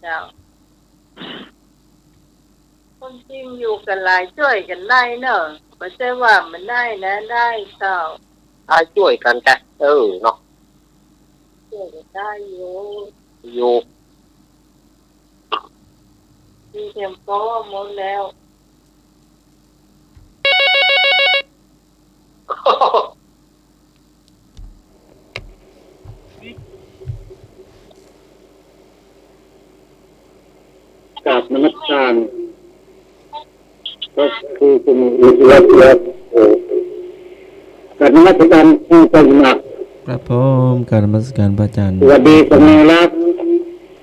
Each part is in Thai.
จ้าคนจริงอยู่กันหลายช่วยกันได้เนอะไม่ใช่ว่ามันได้นะได้เจ้าถ้าช่วยกันแกเนาะช่วยกันได้อยู่อยู่ มีเตรียมโต๊ะหมดแล้ว กราบนมัสการก็คือคุณอิสระกราบนมัสการผู้ปฏิบัติครับผมการนมัสการพระอาจารย์สวัสดีสมัยรัก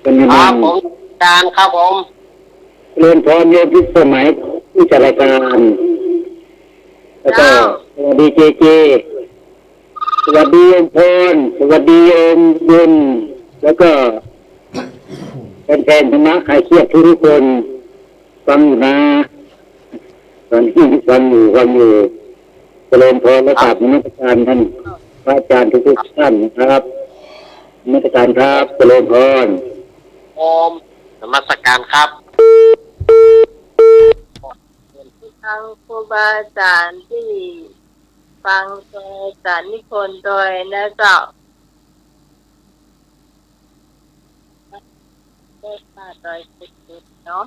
เป็นยังไงครับผมการครับผมเรียนพร้อมโยมพิสมัยผู้จัดรายการแล้วก็สวัสดีเจสวัสดีโยมพรสวัสดีโยมบุญแล้วก็แฟนๆธรรมะใครเครียดทุกคนฟังอยู่นะตอนที่ฟังอยู่เจริญพรและกราบนมัสการท่านพระอาจารย์ทุกท่านนะครับนมัสการครับเจริญพรโอมนมัสการครับทางครูบาอาจารย์ที่ฟังโดยอาจารย์นิพนธ์โดยนะเจ้าได้มาโดยสุดๆเนาะ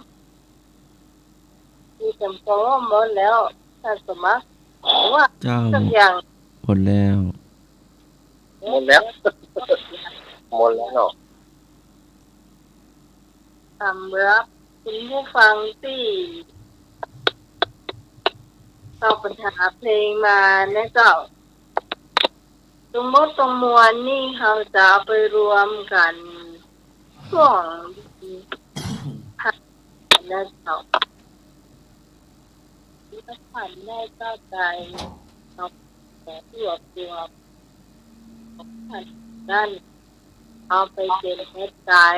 มีเตรียมโต๊ะหมดแล้วท่านสมัครว่า เจ้า สักอย่าง หมดแล้ว หมดแล้วหมดแล้วเนาะสำหรับคุณผู้ฟังที่ตอบปัญหาเพลงมานะเจ้าตรงมดตรงมวลนี่เขาจะไปรวมกันช่วงพักนะเจ้าที่ผ่านได้ก็ใจเอาแต่ตัวผ่านด้านเอาไปเป็นเฮ็ดไก่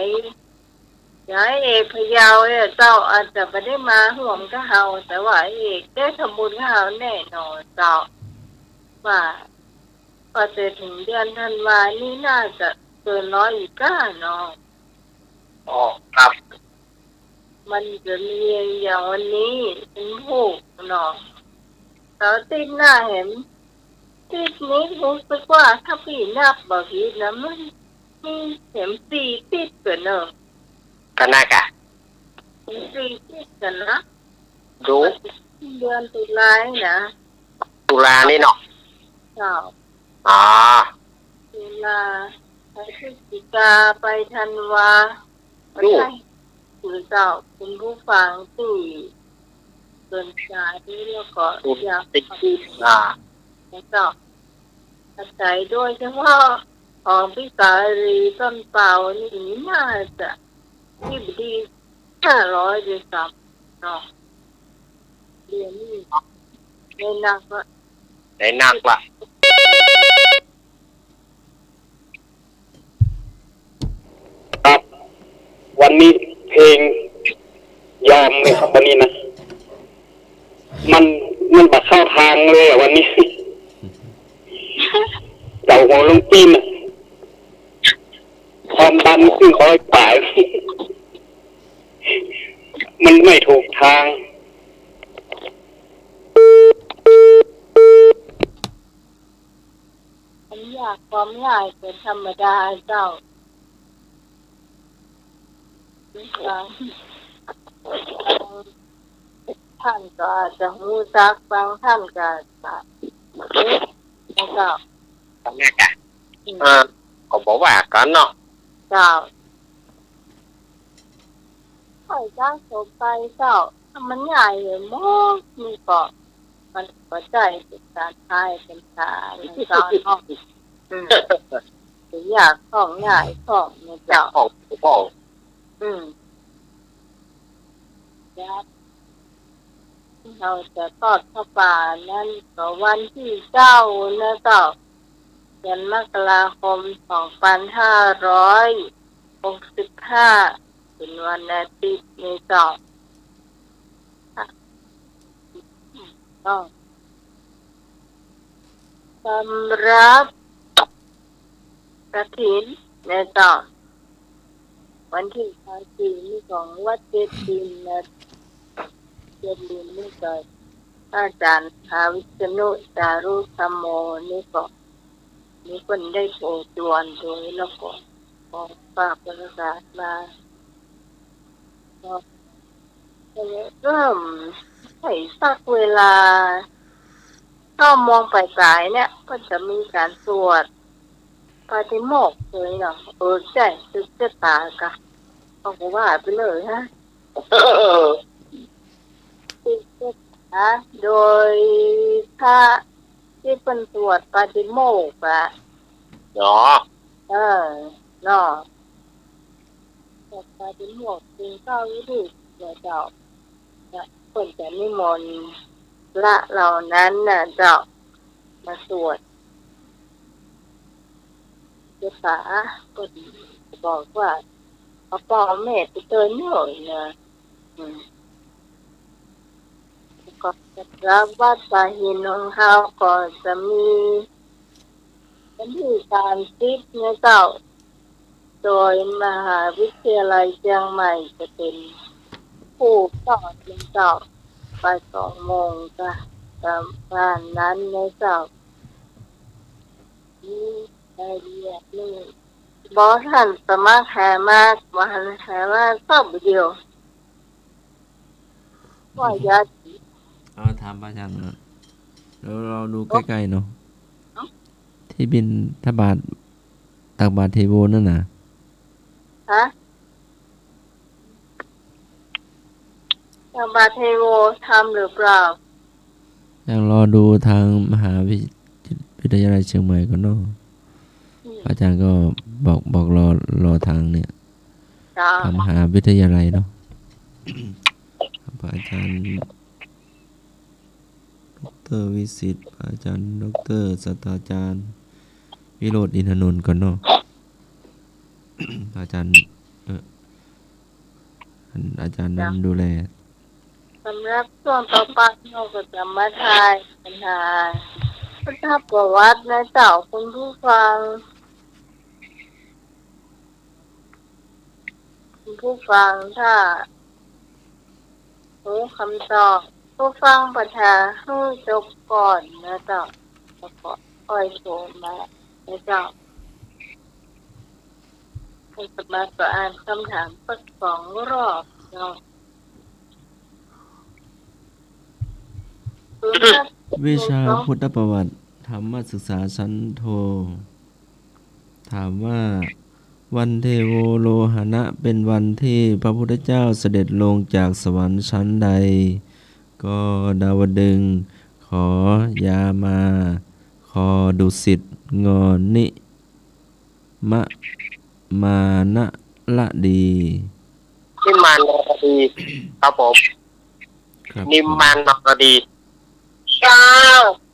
ย้ายเอกพะเยาเนี่ยเจ้าอาจจะไม่ได้มาห่วมกับเฮาแต่ว่าเอกได้ทำบุญกับเฮาแน่นอนเจ้าว่าพอจะถึงเดือนธันวานี่น่าจะเกินร้อยอีกก้าเนาะ อ๋อครับ มันจะมีอย่างวันนี้เป็นผูกเนาะแล้วติดหน้าเห็นติดนี้รู้สึกว่าถ้าพี่นับบอกผิดนะมันมีเข็มสี่ติดกันเนอะ กันนากะเข็มสี่ติดกันนะดูเดือนตุลานะตุลานี่เนาะเจ้าอ๋อตุลาไปพฤศจิกาไปธันวาไม่ใช่คุณเจ้าคุณผู้ฟังที่เดินสายที่แล้วก็อยากติดแล้วก็อาศัยด้วยเฉพาะของพี่สาลีต้นเป่านี่น่าจะที่ดี500ด้วยซ้ำเนาะเรียนนี่ในนักว่าได้หนักละครับวันนี้เพลงยอมเลยครับวันนี้นะมันมาเข้าทางเลยอ่ะวันนี้เจ้าหัวลงจีนอ่ะความดันขึ้น180มันไม่ถูกทางความยากความง่ายเป็นธรรมดาเจ้าท่านก็อาจจะหูซักบางท่านก็จะแล้วก็กันนากะก็บอกว่ากันเนาะเจ้าค่อยจ้างสมไปเจ้าถ้ามันใหญ่เลยมากนี่ก็มันก็ใจเป็นการทายเป็นการเจ้าเนาะอยากของใหญ่ของเนี่ยเจ้าของ เราจะทอดผ้าป่านั้นก็วันที่9นะเจ้าเดือนมกราคม2565เป็นวันอาทิตย์นี่เจ้าต้องสำหรับกฐินนะเจ้า วันที่4นี่ของวัดเจดีย์นะเจดีย์นี่ก็อาจารย์ภาวิษณุจารุธรรมโมนี่ก็มีคนได้โปรดจวนโดยแล้วก็ของฝากประกาศมาก็เริ่มให้สักเวลาถ้ามองไปสายเนี่ยก็จะมีการสวดปาฏิโมกข์เลยเนาะใช่ซึกจะตากะเขาก็ว่าไปเลยฮะซึกจะตาโดยพระที่เป็นสวดปาฏิโมกข์อะเนาะเนาะสวดปาฏิโมกข์เป็นเก้าวิธีเจ้าคนจะนิมนต์พระเหล่านั้นน่ะเจ้ามาสวดเจ้าสาก็บอกว่าพ่อแม่ไปเตือนหน่อยนะก็จะรับวัดสาหินของเขาก็จะมีวิธีการคิดเนี่ยเจ้าโดยมหาวิทยาลัยเชียงใหม่จะเป็นผู้สอนเจ้าไป2 โมงจ้ะประมาณนั้นเนี่ยเจ้านี่ได้เรียกนี่บอท่านสมัครแห่มากวันแห่มาสอบเดียวว่าญาติเอาถามพระอาจารย์นะแล้วเราดูใกล้ๆเนาะที่บินทบาทตักบาตรเทโวนั่นน่ะฮะตักบาตรเทโวทำหรือเปล่ายังรอดูทางมหาวิทยาลัยเชียงใหม่ก่อนเนาะอาจารย์ก็บอกรอทางเนี่ยทางมหาวิทยาลัยเนาะอาจารย์ดร.วิสิทธิ์อาจารย์ดร.ศาสตราจารย์วิโรจน์อินทนนท์ก่อนเนาะอาจารย์อาจารย์นั้นดูแลสำหรับช่วงต่อไปเราก็จะมาทายปัญหาพุทธประวัติและเจ้าคุณผู้ฟังถ้ารู้คำตอบผู้ฟังประชาให้จบก่อนนะเจ้าแล้วก็ค่อยโทรมานะเจ้าให้สมาชิกอ่านคำถามสัก2 รอบเนาะวิชาพุทธประวัติธรรมศึกษาชั้นโทถามว่าวันเทโวโลหณะเป็นวันที่พระพุทธเจ้าเสด็จลงจากสวรรค์ชั้นใดก็ดาวดึงส์ขอยามาคอดุสิตงอนิมะมานะละดีนิมานนรดีครับผมนิมานนรดีเจ้า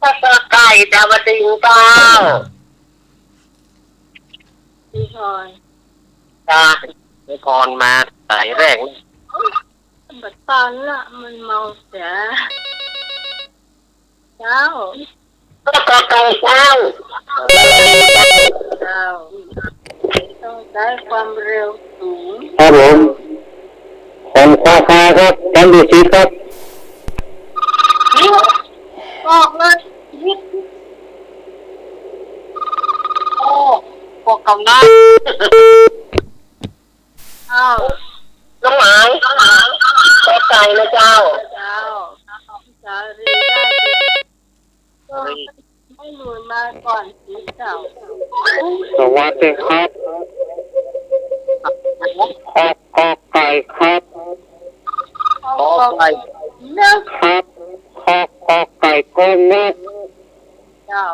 พระไก่ดาวดึงส์เจ้าพี่พรไม่พรมาสายแรกบัดตอนละมันเมาเสียเจ้าพระไก่เจ้าต้องใช้ความเร็วสูงครับผมของควาครับแอนดูซีครับบอกเลยโอ้พวกกำนันน้องหมายพระไก่นะเจ้าสารีได้ก็ให้หนุนมาก่อนสิเจ้าสวัสดีครับขอไก่ครับขอไก่นะครับขอไก่ก้อนนะเจ้า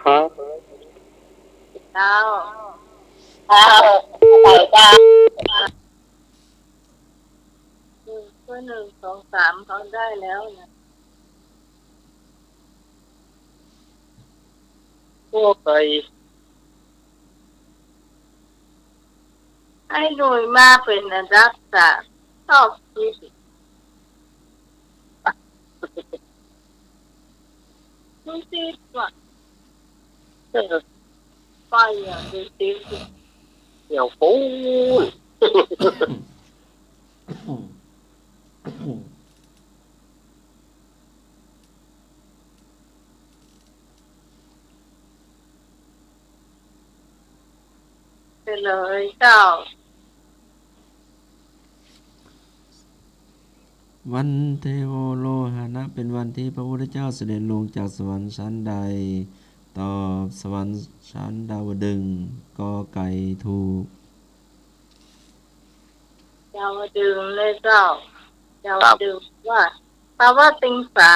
ครับไก่เจ้า1 2 3เขาได้แล้วนะพวกไก่ให้หน่วยมาเป็นรักษาชอบคิดดูสิว่าไปอย่างดูสิ เดี๋ยวฟูน ไปเลยเจ้า วันเทโวโลหะนะเป็นวันที่พระพุทธเจ้าเสด็จลงจากสวรรค์ชั้นใด ตอบสวรรค์ชั้นดาวดึงส์กอไก่ถูก ยาวดึงเลยเจ้ายาวดึงว่าแปลว่าติงสา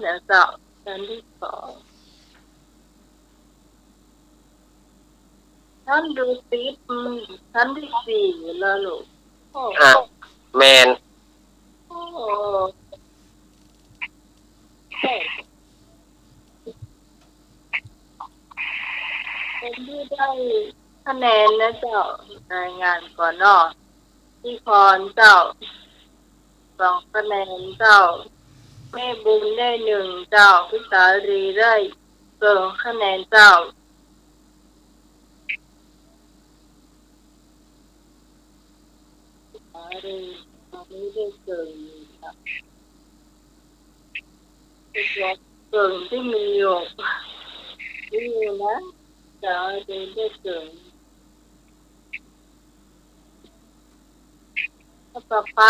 เดี๋ยวเจ้าชั้นที่สองท่านดูซิชั้นที่สี่แล้วลูกโอ้ แมน โอ้เป็นที่ได้คะแนนนะเจ้ารายงานก่อนเนาะที่พรเจ้า2 คะแนนเจ้าแม่บุญได้1เจ้าพิสารีได้2 คะแนนเจ้าพิสารีตอนนี้ได้เกินครับเป็นตัวเกินที่มีอยู่นี่นะจะได้เกินต่อไป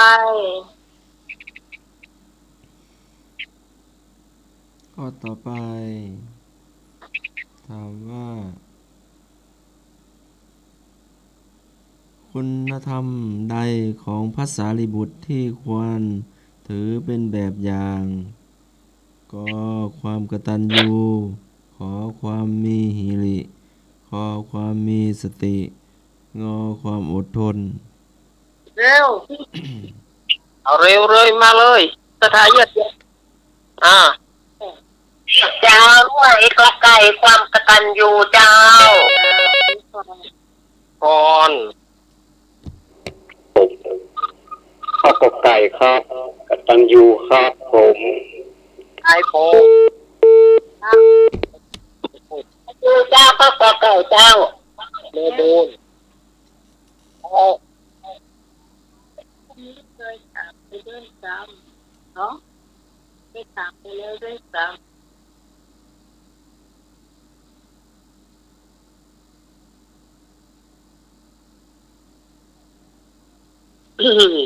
ข้อต่อไป ถามว่า คุณธรรมใดของพระสารีบุตรที่ควรถือเป็นแบบอย่าง ก็ความกตัญญูขอความมีหิริขอความมีสติงอความอดทน เร็ว เอาเร็วเลยมาเลยสถายัดเจ้าด้วยกระไก่ความกตัญญูเจ้าก่อน ข้าวกบไก่ครับกตัญญูครับผม ไอ้ผมดูเจ้าก็กระไก่เจ้าเมบูน นี้เคยถามไปด้วยซ้ำเนาะไปถามไปแล้วด้วยซ้ อืม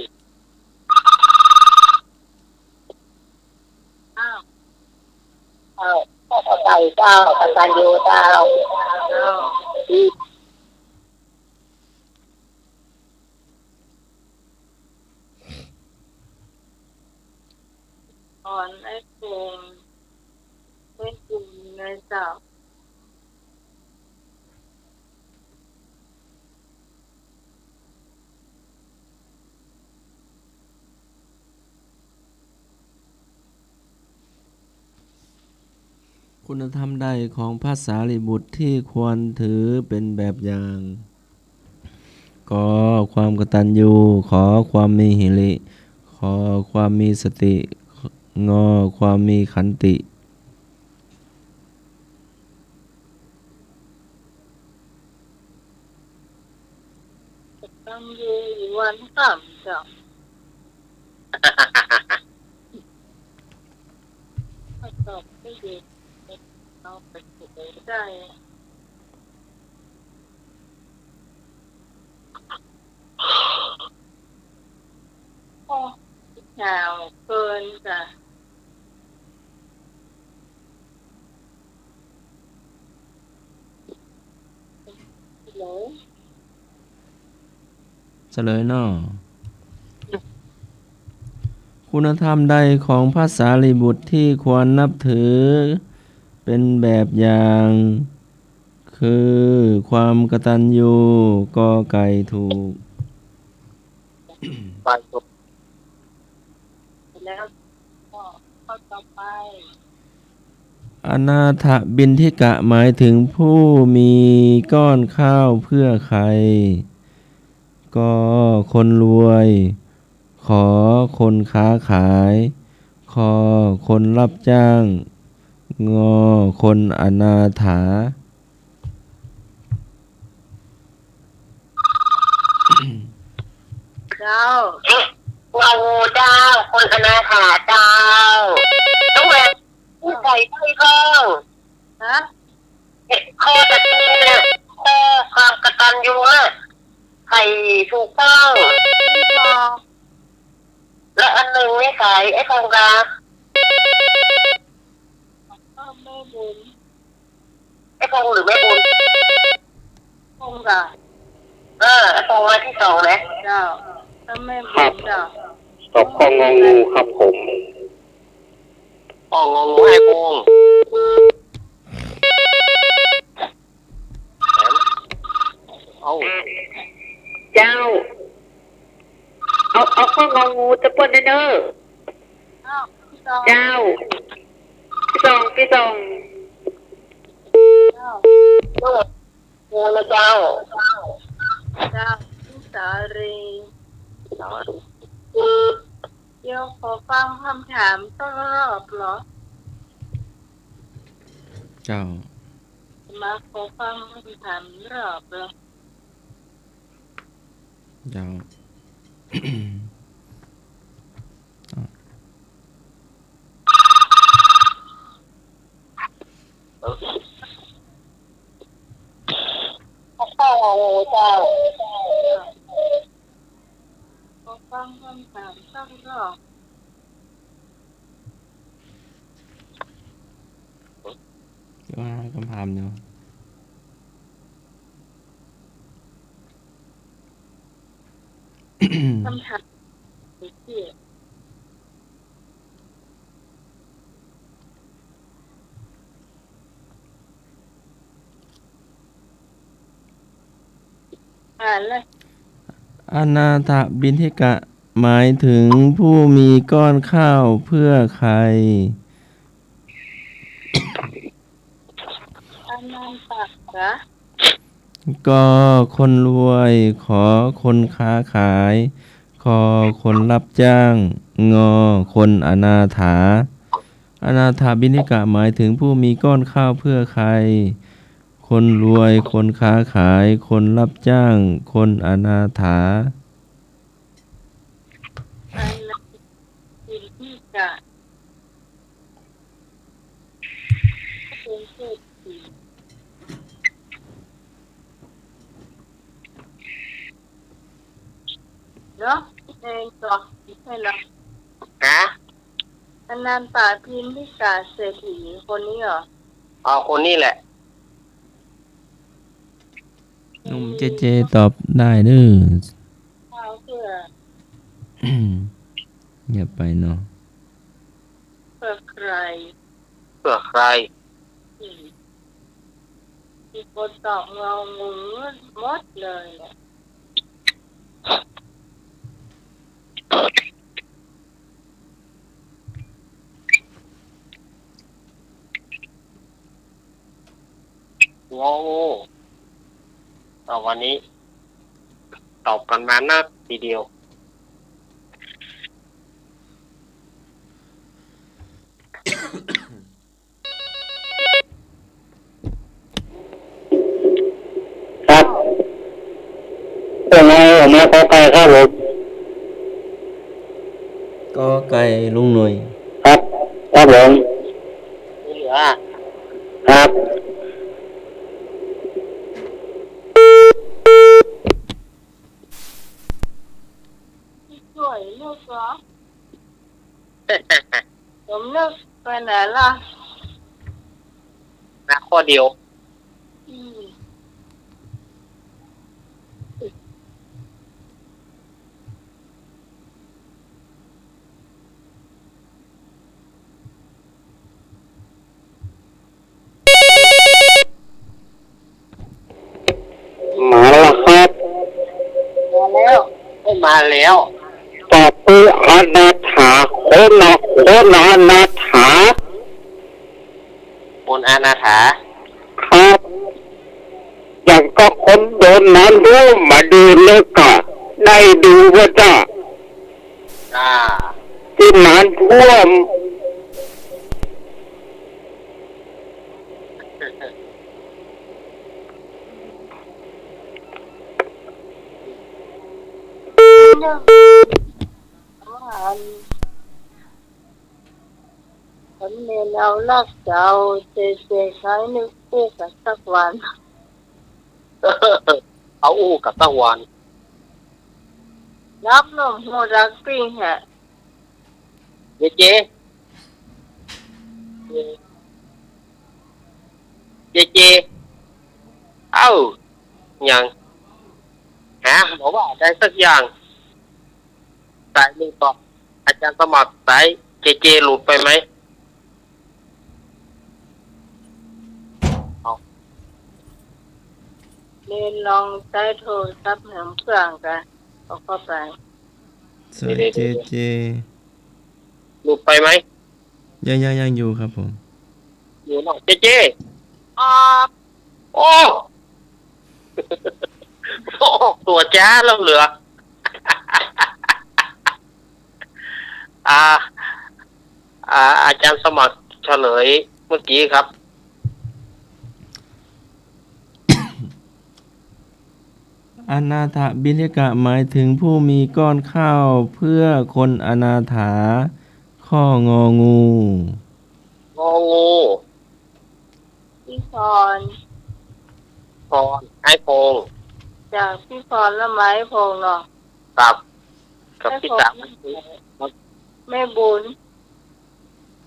ำอ้าว กระไก่เจ้ากตัญญูเจ้า อ่อนไอ้กลุ่มไอ้กลุ่มในเจ้า คุณธรรมใดของพระสารีบุตรที่ควรถือเป็นแบบอย่าง ก็ความกตัญญูขอความมีหิริขอความมีสติงอความมีขันติ ตั้งอยู่วันต่ำเจ้าถ้าตอบไม่ดีเราไปถูกได้โอ้ยาวเกินจ้ะเลย เฉลยเนาะคุณธรรมใดของพระสารีบุตรที่ควรนับถือเป็นแบบอย่าง คือความกตัญญูกอไก่ถูก ไปจบ แล้วก็ข้อต่อไป อนาถบิณฑิกะหมายถึงผู้มีก้อนข้าวเพื่อใคร ก็คนรวย ขอคนค้าขาย คอคนรับจ้าง งอคนอนาถา เจ้า เราเจ้าคนอนาถาเจ้าต้องแหวนผู้ใส่ที่ข้อง ฮะ ข้อตะกี้เนี่ยข้อความกตัญญูน่ะใส่ถูกต้อง พี่ทอง และอันหนึ่งไม่ใส่ไอ้ทองกา ก็ไม่บุญ ไอ้ทองหรือแม่บุญ คงกับ ไอ้ทองมาที่สองนะ เจ้าก็ไม่บุญเจ้า ตอบข้ององูครับผม อ๋องงงูไอ้โกงเอา เจ้า เอาข้ององูตะปนเนอ อ้าวพี่ทอง เจ้าพี่สอง เจ้า งูนะเจ้า เจ้าพี่สารีเดี๋ยวขอฟังคำถามต้นรอบเหรอ เจ้า มาขอฟังคำถามรอบเหรอ เจ้า ข้องงูเจ้า ขอฟังคำถามต้นรอบ ว่าคำถามอยู่ คำถามที่อ่านเลย อนาถบิณฑิกะหมายถึงผู้มีก้อนข้าวเพื่อใคร อันนั้นปากกะ ก็คนรวยขอคนค้าขายคอคนรับจ้างงอคนอนาถาอนาถบิณฑิกะหมายถึงผู้มีก้อนข้าวเพื่อใครคนรวยคนค้าขายคนรับจ้างคนอนาถา อันนั้นบิณฑิกะเป็นเศรษฐีเนาะเองต่อใช่แล้ว ฮะ อันนั้นป่าพิมพิกาเศรษฐีคนนี้เหรอ เอาคนนี้แหละ หนุ่มเจเจตอบได้เด้อ ข้าวเพื่อ เงียบไปเนาะ เพื่อใคร เพื่อใคร มีคนตอบงองูหมดเลยเนี่ย งองูวันนี้ ตอบกันมาหน้าทีเดียว ครับเป็นไงออกมาขอไก่ครับผม ก็ไก่ลุงหน่วย ครับครับผม นี่เหลือ ครับ พี่ช่วยลูกเหรอผมเลิกไปไหนล่ะ นะข้อเดียว อืม มาแล้วครับ มาแล้ว ไม่มาแล้ว ตอบคืออนาถาคนอนาถา คนอนาถา ครับ อย่างก็คนโดนน้ำท่วมมาดูเลยก็ได้ดูว่าจ้า ที่น้ำท่วม เนี่ยฉันเมนเอาลักเจ้าเจใช้นึกคู่กันสักวัน เอาอู้กับตะวัน รับนมโหรักปีฮะ เจเจเอ้ายังหาบอกว่าได้สักอย่างสายหนึ่งต่ออาจารย์สมัครสายเจหลุดไปไหมเรียนลองใช้โทรศัพท์เหมือนเครื่องกันเอาเข้าไป สายเจเจ หลุดไปไหม ยังอยู่ครับผม อยู่หน่อยเจอ๋อ โอ้ โอ้ตัวจ้าแล้วเหลือ อาจารย์สมัครเฉลยเมื่อกี้ครับ อนาถบิณฑกะหมายถึงผู้มีก้อนข้าวเพื่อคนอนาถา ข้ององู งองู พี่พร พรไอ้พง จากพี่พรและไม้พงเนาะ กับพี่สาว แม่บุญ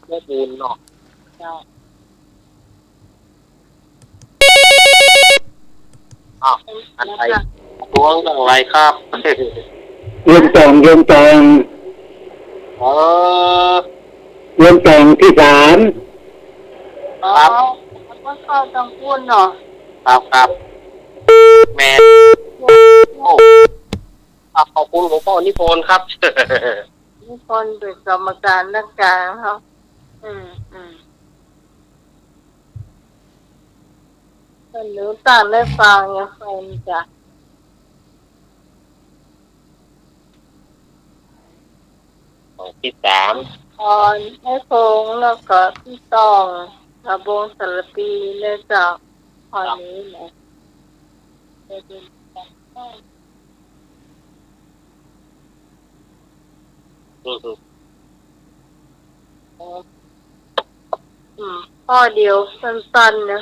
แม่บุญเนาะ เจ้า อ้าวอันไหนทวงเรื่องอะไรครับ โยมตองเออ โยมตองที่สาม อ๋อแล้วก็เข้าตังพูนเนาะ ครับแม่โอ้ขอบคุณหลวงพ่อนิพนธ์ครับ มีคนเป็นกรรมการนักการเขาคนรู้ต่างได้ฟังอย่างใครจ้ะ ที่สาม พรให้พงแล้วก็พี่ตองกระบงสารปีเลยจ้ะพรนี้แหละจะเป็นข้อเดียวสั้นๆนะ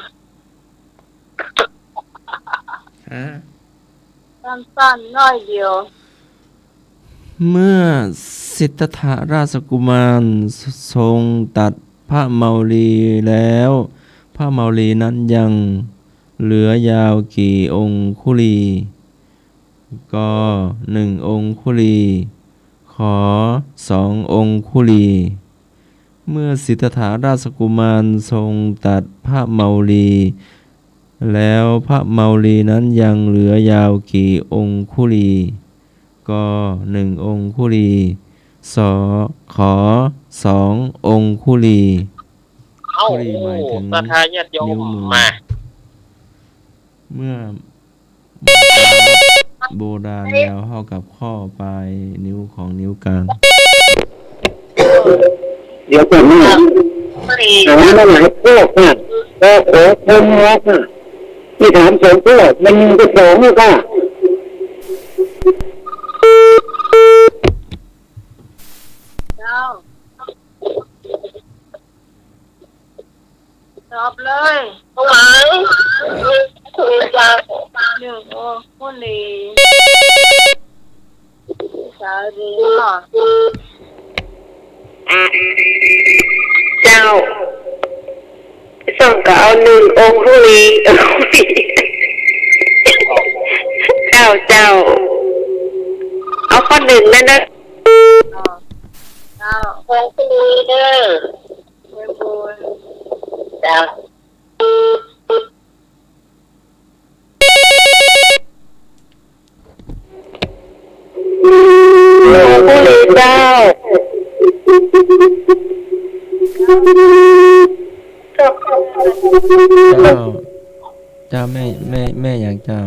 สั้นๆน้อยเดียว เมื่อสิทธัตถราชกุมารทรงตัดพระเมาลีแล้ว พระเมาลีนั้นยังเหลือยาวกี่องคุลี ก็1องคุลี ขอ2องคุลี เมื่อสิทธัตถราชกุมารทรงตัดพระเมาลีแล้วพระเมาลีนั้นยังเหลือยาวกี่องคุลี ก็1องคุลีขอ2องคุลี เอ้า คุลีหมายถึง ศรัทธาญาติโยม นิ้วมือ มา เมื่อโบราณยาวเท่ากับข้อปลายนิ้วของนิ้วกลาง เดี๋ยวก่อนนะถามมาหลายพวกนะก็ขอคนรักนะที่ถามสองพวกมันก็สองแล้วก็ เจ้าตอบเลยหลังคือจะ1องคุลีสารีเนาะ เจ้าส่งก็เอา1องคุลีเจ้าเอาข้อ1นั่นนะ เจ้า องคุลีเด้อ แม่บุญ เจ้าองคุลีเจ้า เจ้าแม่อย่างเจ้า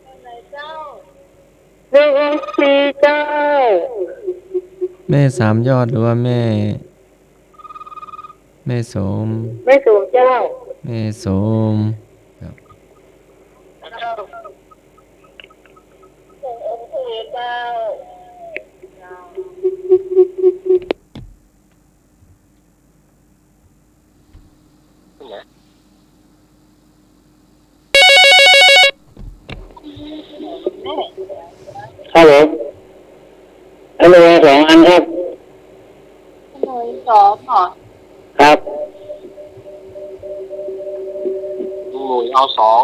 อะไรเจ้า 1องคุลีเจ้า แม่สามยอดหรือว่าแม่โสม ไม่สูงเจ้า แม่โสมครับ เ แม่ ครับผมอโลสองอันครับ หน่วยสองเหรอ ครับ หน่วยเอาสอง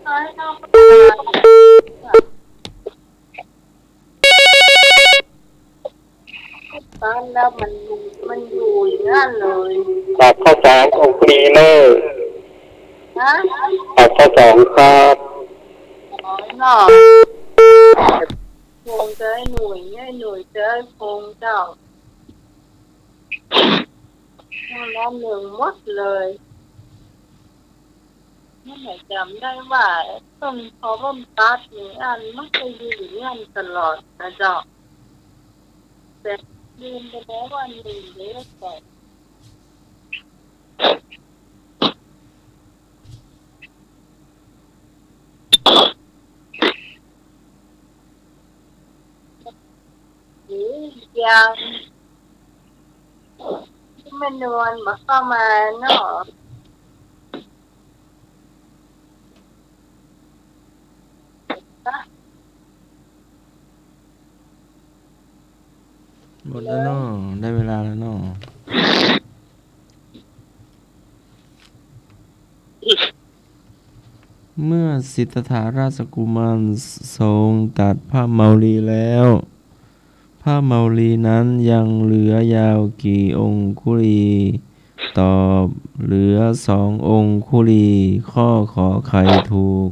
ให้เอาตอนแล้วมันอยู่อย่างนั้นเลย ครับข้อสององคุลีเลอร์ นะครับ ข้อสองครับ อ๋อเนาะคงจะให้หน่วยจะให้คงเจ้าแล้วหนึ่งหมดเลยไม่ไหนจำได้ว่าต้นพอว่าตัดหนึ่งอันมันจะอยู่อย่างนั้นตลอดนะเจ้าแต่ลืมไปแล้วว่าหนึ่งเด็กก่อนหรือยังที่มันนวลมาเข้ามาเนาะ หมดแล้วเนาะได้เวลาแล้วเนาะเมื่อสิทธัตถะราชกุมารทรงตัดผ้าเมาลีแล้วผ้าเมาลีนั้นยังเหลือยาวกี่องคุลีตอบเหลือ2 องคุลีข้อขอไข่ถูก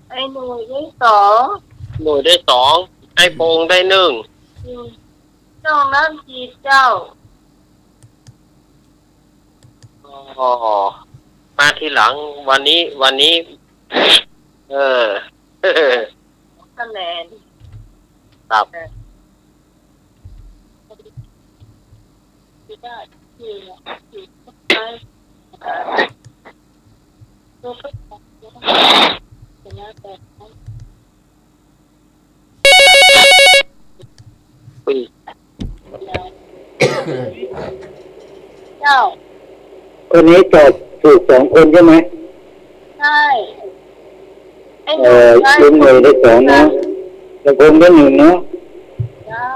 ไอ้หน่วยที่สอง หน่วยได้สองไอ้โปงได้หนึ่ง จ้องน้ำจีเจ้า อ๋อมาทีหลังวันนี้ เออ คะแนน ครับ ที่ได้ที่ไปตัวก็ชนะแต่ ปี เจ้า คนนี้จบถูก2 คนใช่ไหม ใช่ไอ้ห เอ นุ่ม ลุงหน่วยได้2นะแล้วผมได้1เนาะ เจ้า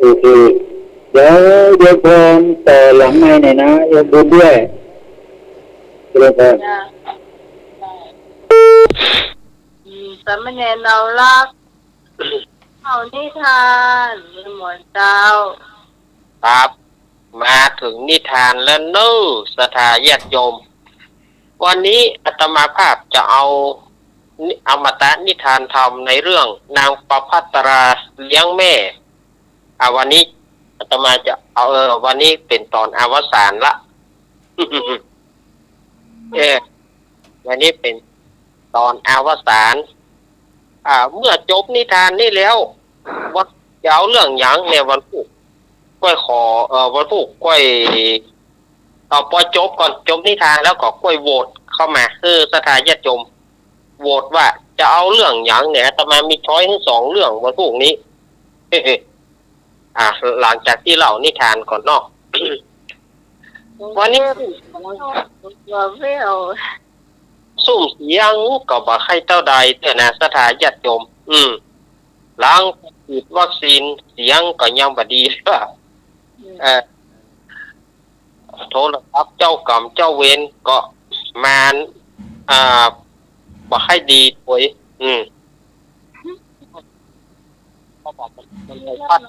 โอเคเดี๋ยวพรต่อหลังไม้หน่อยนะโยมบุญด้วยเดี๋ยวพร จ้าสามเณรเรารักเอานิทานหมดเจ้า ครับมาถึงนิทานแล้วเน้อศรัทธาญาติโยม วันนี้อาตมาภาพจะเอาอมตะนิทานธรรมในเรื่องนางประภัตราเลี้ยงแม่วันนี้อาตมาจะเอาวันนี้เป็นตอนอวสานละ วันนี้เป็นตอนอวสานเมื่อจบนิทานนี่แล้ววัดจะเอาเรื่องหยังในวันพุธก้อยขอวันพุธก้อยพอจบก่อนจบนิทานแล้วก็ก้อยโหวตเข้ามาศรัทธาญาติโยมโหวตว่าจะเอาเรื่องหยังเนี่ยอาตมามีช้อยทั้ง2 เรื่องวันพรุ่งนี้ หลังจากที่เล่านิทานก่อนเนาะ วันนี้ ว่าเวล ซุ่มเสียงก็บ่ใครเท่าใดเท่านะศรัทธาญาติโยมหลังฉีดวัคซีนเสียงก็ยังบ่ดีว่าโทรศัพท์เจ้ากรรมเจ้าเวรก็มาบ่ให้ดีป่วยเขาบอกมันเลยพัด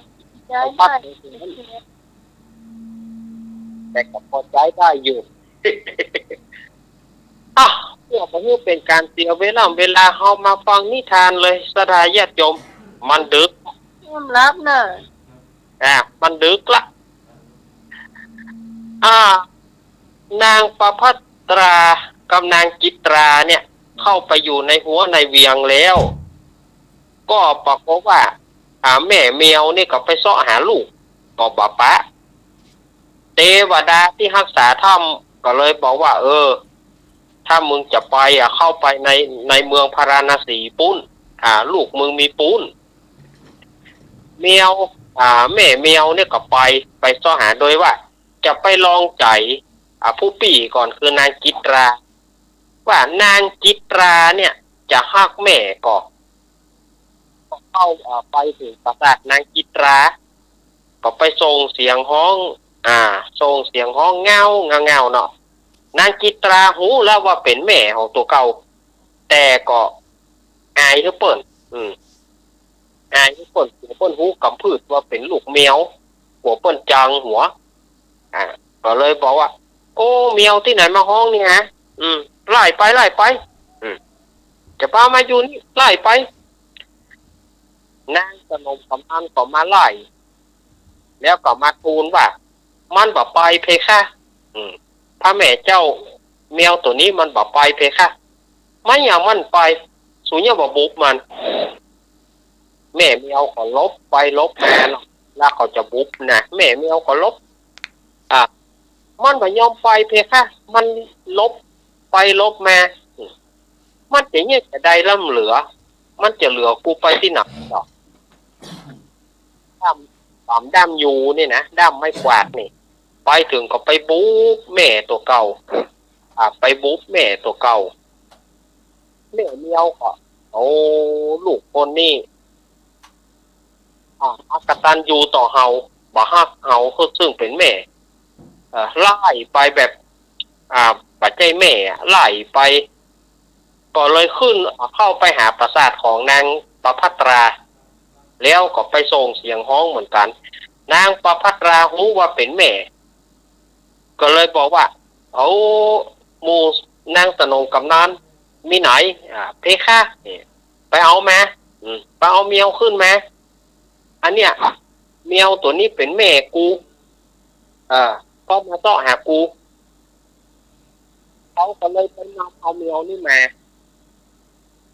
ย้ายได้ แต่ก็พอใจได้อยู่ เพื่อบ่ให้เป็นการเสียเวลาเฮามาฟังนิทานเลยศรัทธาญาติโยมมันดึก ยอมรับเนอะ มันดึกละนางประภัตรากับนางจิตราเนี่ย เข้าไปอยู่ในหัวในเวียงแล้ว ก็ปรากฏว่าแม่แมวนี่ก็ไปเสาะหาลูกก็บ่ปะเทวดาที่รักษาถ้ำก็เลยบอกว่าถ้ามึงจะไปเข้าไปในเมืองพาราณสีปุ้นลูกมึงมีปุ้นแมวแม่แมวเนี่ยก็ไปเสาะหาโดยว่าจะไปลองใจผู้ปี่ก่อนคือนางจิตราว่านางจิตราเนี่ย จะฮักแม่ก็เข้าไปถึงปราสาทนางจิตราก็ไปส่งเสียงห้องส่งเสียงห้องเงาเนาะนางจิตราหูแล้วว่าเป็นแม่ของตัวเก่าแต่ก็อายทุกเปิ้นอายทุกเปิ้นหูกำพืชว่าเป็นลูกแมวหัวเปิ้นจังหัวก็เลยบอกว่าโอ้แมวที่ไหนมาห้องนี่ฮะไล่ไปจะพามาอยู่นี่ไล่ไปนางสนมกำนันก็มาไล่แล้วก็มาทูลว่ามันบ่ไปเพคะพระแม่เจ้าแมวตัวนี้มันบ่ไปเพคะไม่อย่างมันไปสูญญาบ่บุกมันแม่แมวก็ลบไปลบมาแล้วเขาจะบุกนะแม่แมวก็ลบมันบ่ยอมไปเพคะมันลบไปลบมามันจะเนี่ยจะได้ล่ำเหลือมันจะเหลือกูไปที่ไหนหรอกด้ามอยู่นี่นะด้ามไม่กวาดนี่ไปถึงก็ไปบู๊แม่ตัวเก่าไปบู๊แม่ตัวเก่าแม่เมียวก็โอ้ลูกคนนี้กตัญญูต่อเฮาบ่ฮักเฮาซึ่งเป็นแม่ไล่ไปแบบปัจจัยแม่ไล่ไปก็เลยขึ้นเข้าไปหาปราสาทของนางประภัตราแล้วก็ไปส่งเสียงห้องเหมือนกันนางประภัตรารู้ว่าเป็นแม่ก็เลยบอกว่าเอาหมู่นางสนมกำนันมีไหนเพคะไปเอามาไปเอาเมียวขึ้นมาอันเนี้ยเมียวตัวนี้เป็นแม่กูก็มาต้อหากูเขาก็เลยไปนำเอาเมียวนี่มา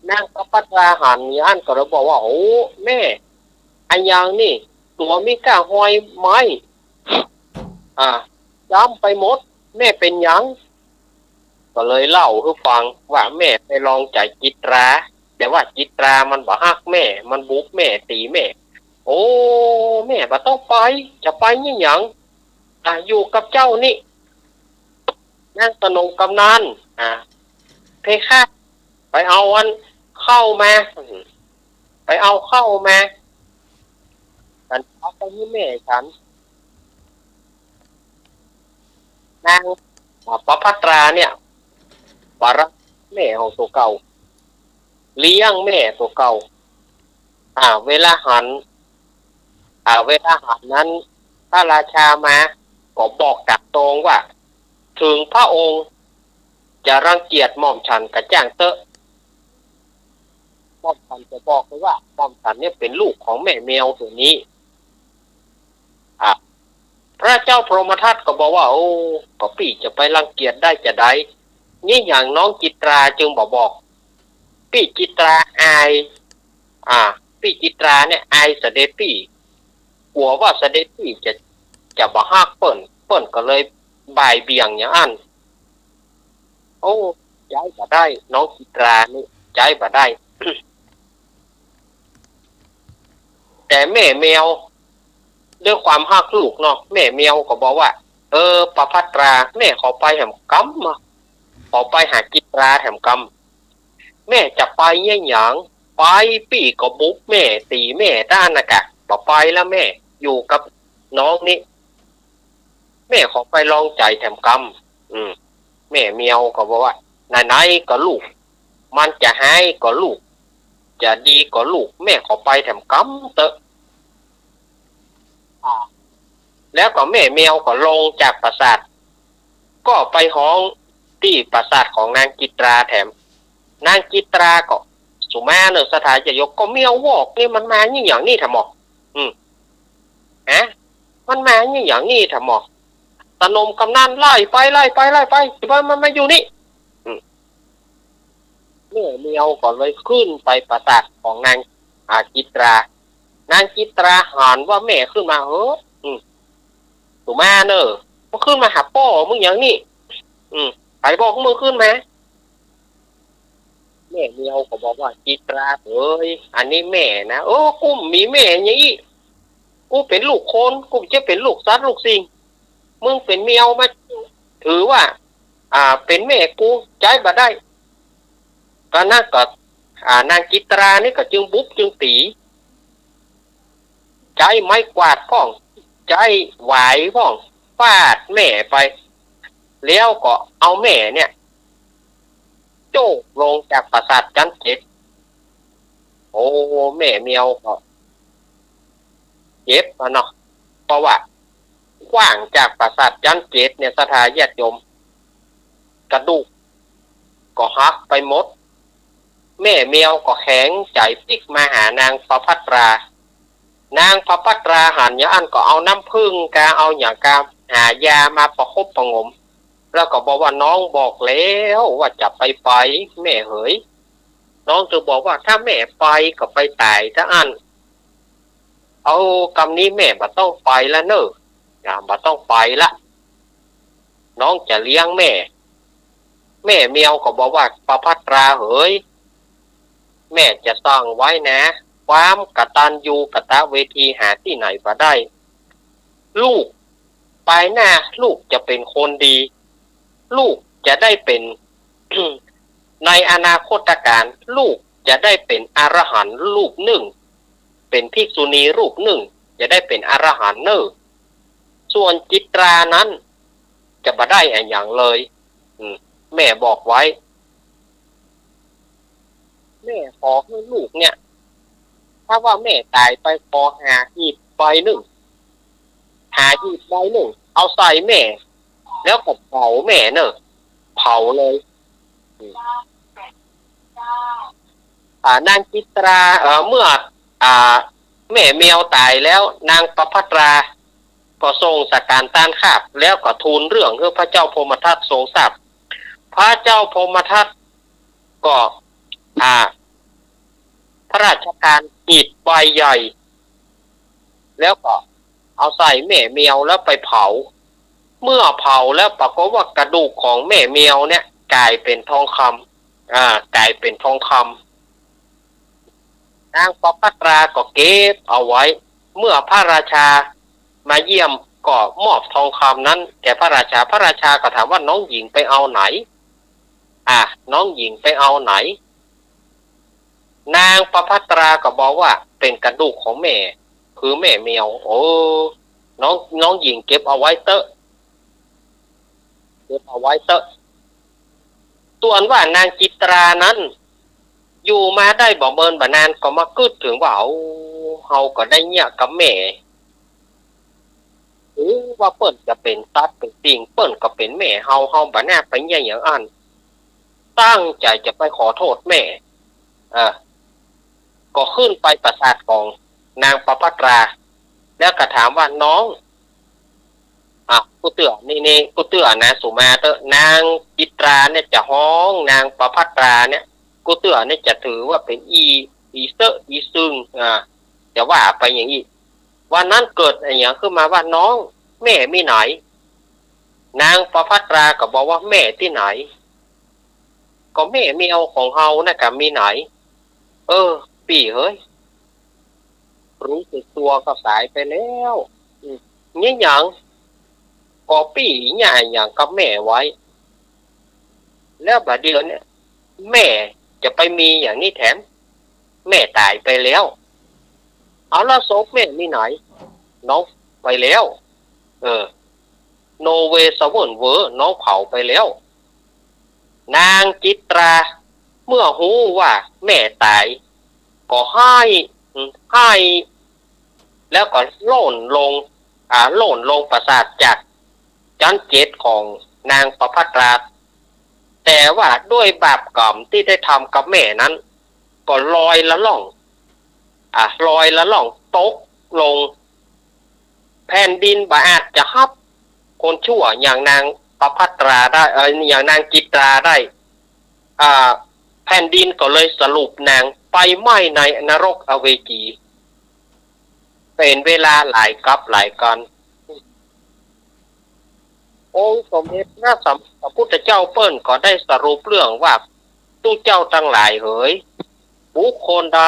นางประภัตราหันย่านก็เลยบอกว่าโอ้แม่อันยังนี่ตัวไม่กล้าห้อยไม้ย้ำไปหมดแม่เป็นยังก็เลยเล่าให้ฟังว่าแม่ไปลองใจจิตราแต่ว่าจิตรามันบ่ฮักแม่มันบุกแม่ตีแม่โอ้แม่บ่ต้องไปจะไปนี่หยังอยู่กับเจ้านี่นางสนมกำนันเพคะไปเอาอันเข้ามาไปเอาเข้ามาฉันเอาไปให้แม่ฉันนางประภัตราเนี่ยบารักแม่ของตัวเก่าเลี้ยงแม่ตัวเก่าเวลาหันนั้นพระราชามาก็บอกดักตรงว่าถึงพระองค์จะรังเกียจหม่อมฉันกระจ้างเตอะหม่อมฉันจะบอกเลยว่าหม่อมฉันเนี่ยเป็นลูกของแม่แมวตัวนี้พระเจ้าพรหมทัตก็บอกว่าโอ้ก็พี่จะไปรังเกียจได้จะได้นี่อย่างน้องจิตราจึงบอกพี่จิตราอายพี่จิตราเนี่ยอายเสด็จพี่กลัวว่าเสด็จพี่จะบ่ฮักเปิ้นก็เลยบ่ายเบี่ยงอย่างอันโอ้ใจบ่ได้น้องจิตรานี่ใจบ่ได้ แต่แม่แมวด้วยความฮักลูกเนาะแม่แมวก็บอกว่าประภัตราแม่ขอไปแห่มกำมาขอไปหาจิตราแห่มกำแม่จะไปยังหยังไปปี่ก็บุกแม่ตีแม่ด้านนะกะบอกไปแล้วแม่อยู่กับน้องนี่แม่ขอไปลองใจแถมกำแม่เมียวก็บอกว่าไหนๆก็ลูกมันจะให้ก็ลูกจะดีก็ลูกแม่ขอไปแถมกำเตอะแล้วก็แม่เมียวก็ลงจากปราสาทก็ไปห้องที่ปราสาทของนางจิตราแถมนางจิตราก็สุมาเนอะสถานจะยกก็เมียววอกนี่มันมาอย่างนี้ทำหมอกมันมาอย่างนี้ทำหมอกตะนมกำนันไล่ไปมันมาอยู่นี่แม่เมียวก็เลยขึ้นไปปราสาทของนางจิตรานางจิตราหันว่าแม่ขึ้นมาสุมาเนอะมันขึ้นมาหาพ่อมึงอย่างนี้ไปบอกมึงขึ้นมาแม่เมียวก็บอกว่าจิตราเอ้ยอันนี้แม่นะกูมีแม่อย่างนี้กูเป็นลูกคนกูจะเป็นลูกสัตว์ลูกสิ่งมึงเป็นเมียวมาถือว่าเป็นแม่กูใจบ่ได้ก็น่าก็ นางจิตรานี่ก็จึงบุบจึงตีใจไม้กวาดพ่องใจไหวพ่องฟาดแม่ไปแล้วก็เอาแม่เนี่ยโจกลงจากปราสาทชั้น7โอ้แม่เมียวก็เจ็บเนาะเพราะว่ากว้างจากปราสาทชั้น7เนี่ยสถานญาติโยมกระดูกก็หักไปหมดแม่เมียวก็แข็งใจพลิกมาหานางประภัตรานางประภัตราหันอย่างอันก็เอาน้ำผึ้งกาเอาอย่างกาหายามาประคบประงมแล้วก็บอกว่าน้องบอกแล้วว่าจะไปแม่เหยน้องจะบอกว่าถ้าแม่ไปก็ไปตายถ้าอันเอากำนี้แม่บ่ต้องไปแล้วเนอะบ่ต้องไปละน้องจะเลี้ยงแม่เมียวก็บอกว่าประภัตราเหยแม่จะสร้างไว้นะความกตัญญูกตเวทีหาที่ไหนบ่ได้ลูกไปหน้าลูกจะเป็นคนดีลูกจะได้เป็น ในอนาคตการลูกจะได้เป็นอรหันต์ลูกหนึ่งเป็นภิกษุณีรูปหนึ่งจะได้เป็นอรหันต์เนอส่วนจิตรานั้นจะบ่ได้อย่างเลยแม่บอกไว้แม่ขอให้ลูกเนี่ยถ้าว่าแม่ตายไปขอหาหีบใบหนึ่งเอาใส่แม่แล้วก็เผาแม่เนอะเผาเลยนางจิตราเมื่อแม่เมียวตายแล้วนางประภัตราก็ทรงสักการต้านขาบแล้วก็ทูลเรื่องให้พระเจ้าพรหมทัตทรงทราบพระเจ้าพรหมทัตก็พระราชทานหีบใบใหญ่แล้วก็เอาใส่แม่เมียวแล้วไปเผาเมื่อเผาแล้วปรากฏว่ากระดูกของแม่เมียวเนี่ยกลายเป็นทองคำนางประภัตราก็เก็บเอาไว้เมื่อพระราชามาเยี่ยมก็มอบทองคำนั้นแก่พระราชาก็ถามว่าน้องหญิงไปเอาไหนน้องหญิงไปเอาไหนนางประภัตราก็บอกว่าเป็นกระดูกของแม่คือแม่เมียวโอ้น้องหญิงเก็บเอาไว้เตอะส่วนว่านางจิตรานั้นอยู่มาได้บ่เมินบ่นานก็มาคิดถึงว่าเฮาก็ได้เนี่ยกับแม่หรือว่าเปิ้นจะเป็นสัตว์เป็นสิ่งเปิ้นก็เป็นแม่เฮาบ่น่าไปเนี่ยอย่างอันตั้งใจจะไปขอโทษแม่ก็ขึ้นไปปราสาทของนางประภัตราแล้วก็ถามว่าน้องกูเตือนนี่กูเตือนนะสุมาเตนางจิตราเนี่ยจะห้องนางประภัตราเนี่ยกูเตือนเนี่ยจะถือว่าเป็นอีเซอร์อีซึงจะว่าไปอย่างนี้วันนั้นเกิดอะไรอย่างขึ้นมาว่าน้องแม่มีไหนนางประภัตราก็บอกว่าแม่ที่ไหนก็แม่เมียวของเฮานะกับมีไหนปีเฮ้ยรู้สึกตัวก็สายไปแล้วนี่อย่างก็ปีอย่างกับแม่ไว้แล้วบัดเดียวเนี่ยแม่จะไปมีอย่างนี้แถมแม่ตายไปแล้วเอาละศพแม่มีไหนน้องไปแล้วโนเวสเวิร์นเวอร์น้องเผาไปแล้วนางจิตราเมื่อหูว่าแม่ตายก็ให้แล้วก็โล่นลงปราสาทจากชั้น7ของนางประภัตราแต่ว่าด้วยบาปกรรมที่ได้ทำกับแม่นั้นก็ลอยละล่องตกลงแผ่นดินบ่อาจจะฮับคนชั่วอย่างนางประภัตราได้อย่างนางจิตราได้แผ่นดินก็เลยสรุปนางไปไหม้ในนรกอเวจีเป็นเวลาหลายกับหลายกันองค์สมเด็จพระสัมมาสัมพุทธเจ้าเปิ้นก็ได้สรุปเรื่องว่าตู้เจ้าทั้งหลายเอ๋ยบุคคลใด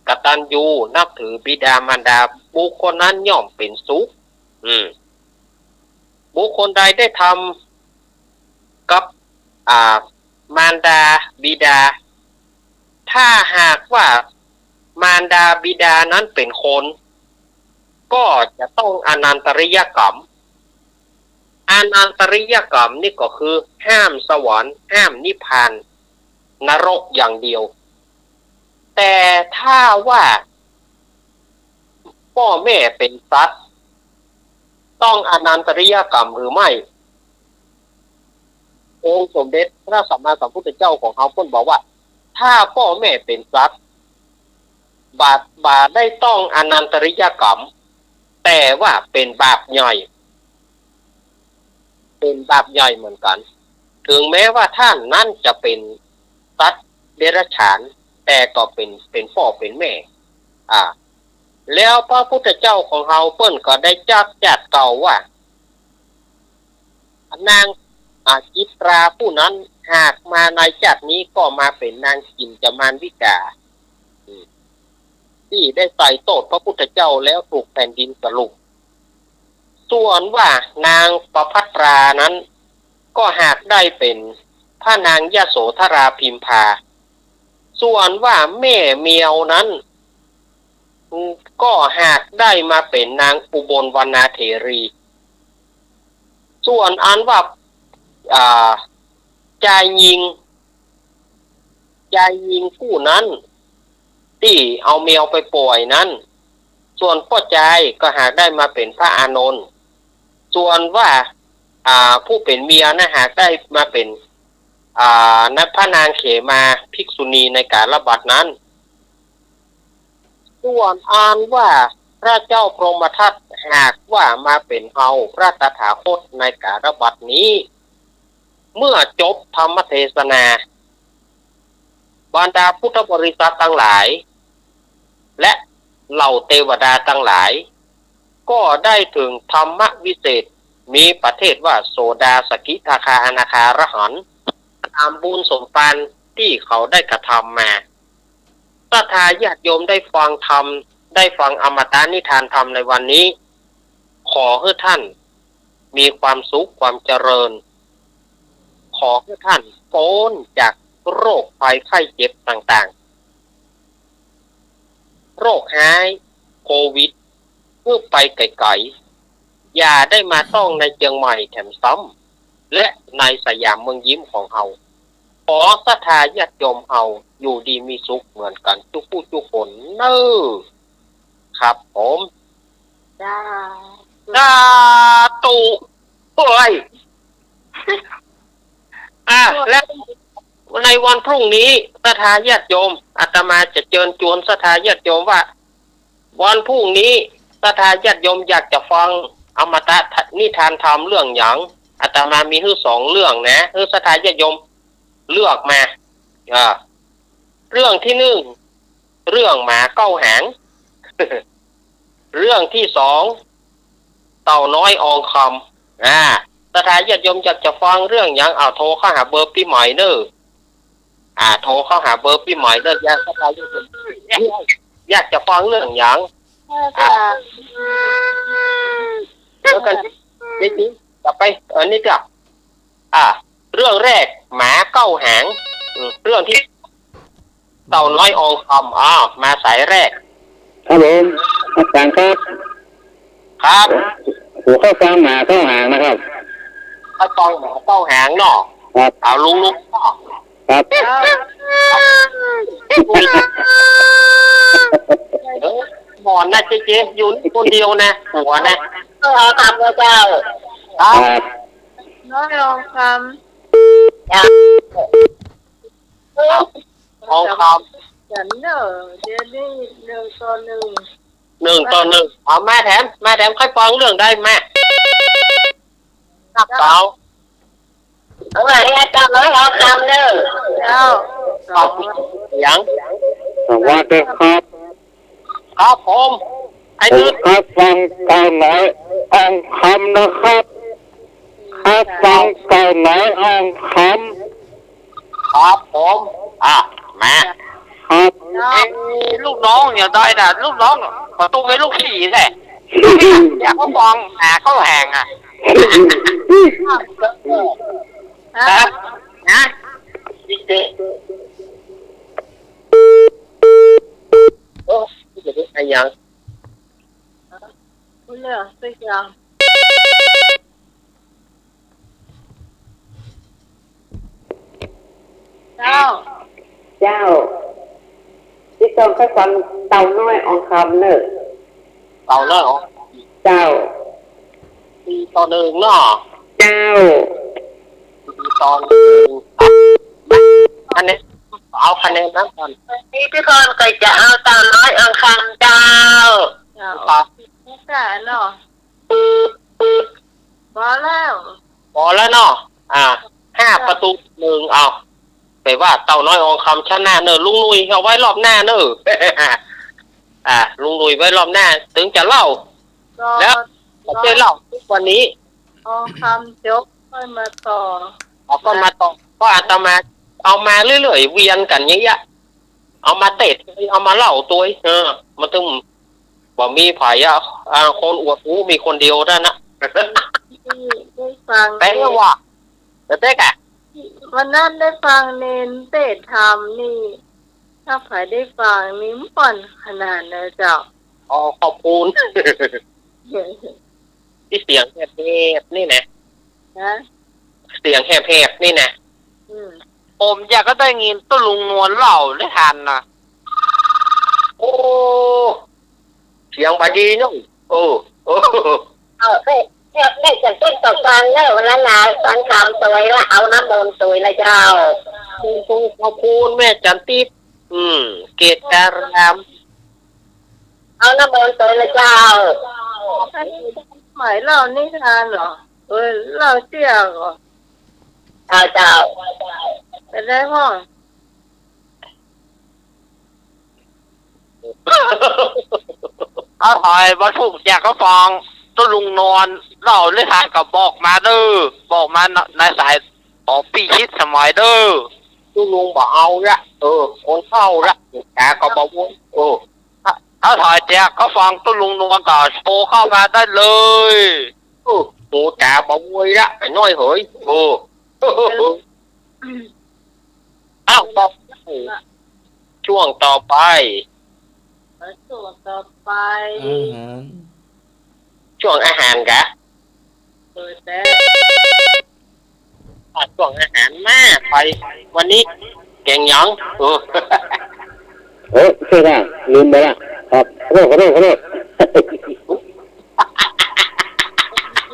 กตัญญูนับถือบิดามารดาบุคคลนั้นย่อมเป็นสุขบุคคลใดได้ทำกับมารดาบิดา ถ้าหากว่ามารดาบิดานั้นเป็นคน ก็จะต้องอนันตริยกรรมอนันตริยกรรมนี่ก็คือห้ามสวรรค์ห้ามนิพพานนรกอย่างเดียว แต่ถ้าว่าพ่อแม่เป็นสัตว์ต้องอนันตริยกรรมหรือไม่องค์สมเด็จพระสัมมาสัมพุทธเจ้าของเขาเพิ่นบอกว่าถ้าพ่อแม่เป็นสัตว์บาปได้ต้องอนันตริยกรรมแต่ว่าเป็นบาปใหญ่เป็นบาปใหญ่เหมือนกันถึงแม้ว่าท่านนั่นจะเป็นสัตว์เดรัจฉานแต่ก็เป็นพ่อเป็นแม่แล้วพระพุทธเจ้าของเราเปิ้นก็ได้จัดเก่าว่านางจิตราผู้นั้นหากมาในจัดนี้ก็มาเป็นนางกินจมานวิกาที่ได้ใส่โทษพระพุทธเจ้าแล้วถูกแผ่นดินสรุปส่วนว่านางประภัตรานั้นก็หากได้เป็นพระนางยโสธราพิมพาส่วนว่าแม่เมียวนั้นก็หากได้มาเป็นนางอุบลวรรณาเถรีส่วนอันว่าจายยิงผู้นั้นที่เอาเมียวไปป่วยนั้นส่วนพ่อใจก็หากได้มาเป็นพระอานนท์ส่วนว่าผู้เป็นเมียนะหากได้มาเป็นนัพระนางเขมาภิกษุณีในการระบาดนั้นส่วนอ่านว่าพระเจ้าพรหมทัตหากว่ามาเป็นเอาพระตถาคตในการระบาดนี้เมื่อจบธรรมเทศนาบรรดาพุทธบริษัททั้งหลายและเหล่าเทวดาทั้งหลายก็ได้ถึงธรรมวิเศษมีประเทศว่าโสดาสกิทาคาอนาคารหันต์ตามบุญสมปานที่เขาได้กระทำมาศรัทธาญาติโยมได้ฟังธรรมได้ฟังอมตะนิทานธรรมในวันนี้ขอให้ท่านมีความสุขความเจริญขอให้ท่านพ้นจากโรคภัยไข้เจ็บต่างๆโรคหายโควิดเพื่อไปไกลๆอย่าได้มาต้องในเชียงใหม่แถมซ้ำและในสยามเมืองยิ้มของเราขอศรัทธาญาติโยมเราอยู่ดีมีสุขเหมือนกันทุกผู้ทุกคนเน้อครับผมสาธุเฮ้ยและในวันพรุ่งนี้ศรัทธาญาติโยมอาตมาจะเชิญชวนศรัทธาญาติโยมว่าวันพรุ่งนี้ศรัทธาญาติโยมอยากจะฟังอมตะนิทานธรรมเรื่องหยังอาตมามีให้2เรื่องนะศรัทธาญาติโยมเลือกมาเรื่องที่1เรื่องหมาเก้าหาง เรื่องที่2เต่าน้อยอองคำศรัทธาญาติโยมอยากจะฟังเรื่องหยังโทรเข้าหาเบอร์พี่ใหม่เด้อโทรเข้าหาเบอร์พี่ใหม่เด้ออยากจะฟังเรื่องหยังแล้วกันจริงๆจะไปนี่จ้ะเรื่องแรกหมาเก้าหางเรื่องที่เต่าน้อยอองคำมาสายแรกครับผมอาจารย์ครับครับหัวข้อฟังหมาเข้าหางนะครับข้าตองหมาเก้าหางเนาะครับเอาลุงครับหมอนนะเจ๊อยู่คนเดียวนะหัวนะครับพระเจ้าครับน้อยลองคอองคำฉันเนอะเดี๋ยวนี้1 ต่อ 1เอาแม่แถมค่อยฟังเรื่องได้แม่เต่าอะไรอาจารย์น้อยอองคำเด้อยังสวัสดีครับครับผมไอ้นึกครับฟังเต่าน้อยอองคำนะครับครับฟังเต่าน้อยอองคำครับผมมาครับลูกน้องเนี่ยได้นะลูกน้องประตูไว้ลูกผีแหละอยากเขาฟองเข้าแหงนะ โอ้จะได้อะไรยัง คุณเลือกสักอย่างเจ้า เจ้าที่ต้องไปฟังเต่าน้อยอองคำเนอะ เต่าเนาะ เจ้า ตีตอนหนึ่งเนาะ เจ้า ตีตอนหนึ่งคะแนนเอาคะแนนนั้นก่อน นี่พี่คนก็จะเอาเต่าน้อยอองคำเจ้า เจ้า ต่อ ไม่กล้าเนาะพอแล้ว พอแล้วเนาะ5-1เอาไปว่าเต่าน้อยอองคำชนะเนอะลุงนุยเอาไว้รอบหน้าเนอะลุงนุยไว้รอบหน้าถึงจะเล่า ก็ แล้วไม่ได้เล่าทุกวันนี้ เอาคำจบค่อยมาต่อ เอาก็มาต่อก็อาตมาเอามาเรื่อยๆเวียนกันอย่างเงี้ยเอามาเตะเอามาเล่าตัวมันต้องบ่มีไผคนอวดรู้มีคนเดียวนั่นนะ ที่ได้ฟัง แต่ว่าแต่เด็กอะ วันนั้นได้ฟังเนนเตะธรรมนี่ ถ้าใครได้ฟังนี่มันป่อนขนาดนะเจ้า ขอบคุณ ที่เสียงแหบๆนี่นะ นะ เสียงแหบๆนี่นะ อืม ผมอยากก็ได้ยินต้นลุงนวลเล่าได้ทันนะโอ้เสียงบาดีเนาะโอ้เอาได้จากต้นต่อฟังเนอะวันนั้นนะฟังคำสวยละเอาน้ำมนต์สวยละเจ้า ขอบคุณแม่จันทิพย์เกตการาม เอาน้ำมนต์สวยละเจ้า หมายเรานี่ทานเหรอเราเชี่ยเหรอ เอาเจ้า ไปได้ห้อง เอาถอยมาถูกอยากก็ฟังต้นลุงนอนเล่าเรื่องทางกับบอกมาเด้อบอกมาในสายของปีคิดสมัยเด้อต้นลุงบอกเอาละคนเข้าละแกก็บอกว่าถ้าถอยแจกก็ฟังต้นลุงนวลก่อนโทรเข้ามาได้เลยหมูจ่าบอกว่าละไอ้น้อยเฮ้ยอ้าวต่อช่วงต่อไป ส่วนต่อไป อาหาร ช่วงอาหารกะ เปิดแต่ ช่วงอาหารมากไปวันนี้แกงหยังโอ้ใช่ค่ะลืมไปละครับขอโทษ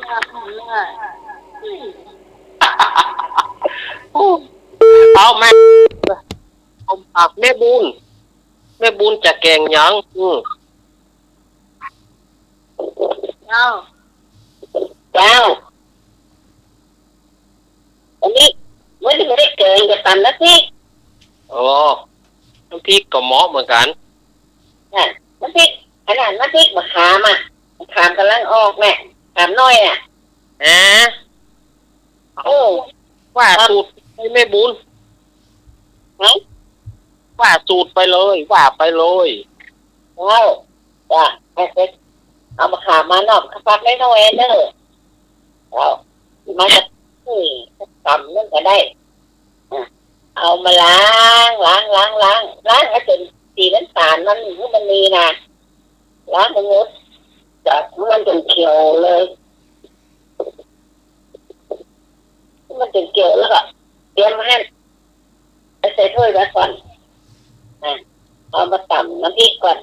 ยากมาก เอาแม่เอาปากแม่บุญจะแกงหยังเจ้า เจ้าอันนี้ไม่ได้เกินกับตันนะพี่ น้ำพริกกับหม้อเหมือนกัน น้ำพริกขนาดน้ำพริกมะขามกำลังออกแม่ขามน้อยอ่ะ โอ้ ว่าสูตรไปแม่บุญว่าสูตรไปเลยว่าไปเลย ว้าวจ้ะเอามะขามมาหน่อพักได้น้อยเด้อเอามาจะตำนั่นก็ได้เอามาล้างให้จนสีน้ำตาลมันมีนะล้างมันงดจากมันจนเขียวเลยมันจนเขียวแล้วก็เตรียมให้ใส่ถ้วยไว้ก่อนเอามาตำน้ำพริกก่อน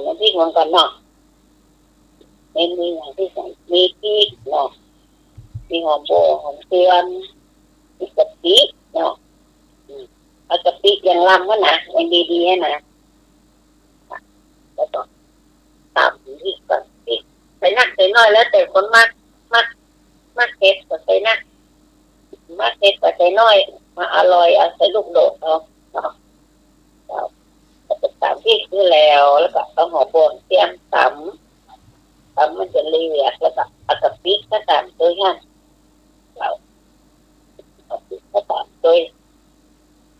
น้ำพริกมันก่อนเนาะมีอย่างที่ใส่มีพริกเนาะมีหอมโบหอมเกลือมีกะปิเนาะเอากะปิอย่างลำก็นะอย่างดีๆให้นะแล้วก็ตำพริกก่อนพริกใส่นักใส่น้อยแล้วแต่คนมากเผ็ดก็ใส่นักมากเผ็ดก็ใส่น้อยมาอร่อยเอาใส่ลูกโดดเอาเนาะตำพริกนี่แล้วก็เอาหอมโบเตรียมตำมันจะละเอียดแล้วก็เอากะปิก็ตำตัวนั้นเราเอากะปิก็ตำตัว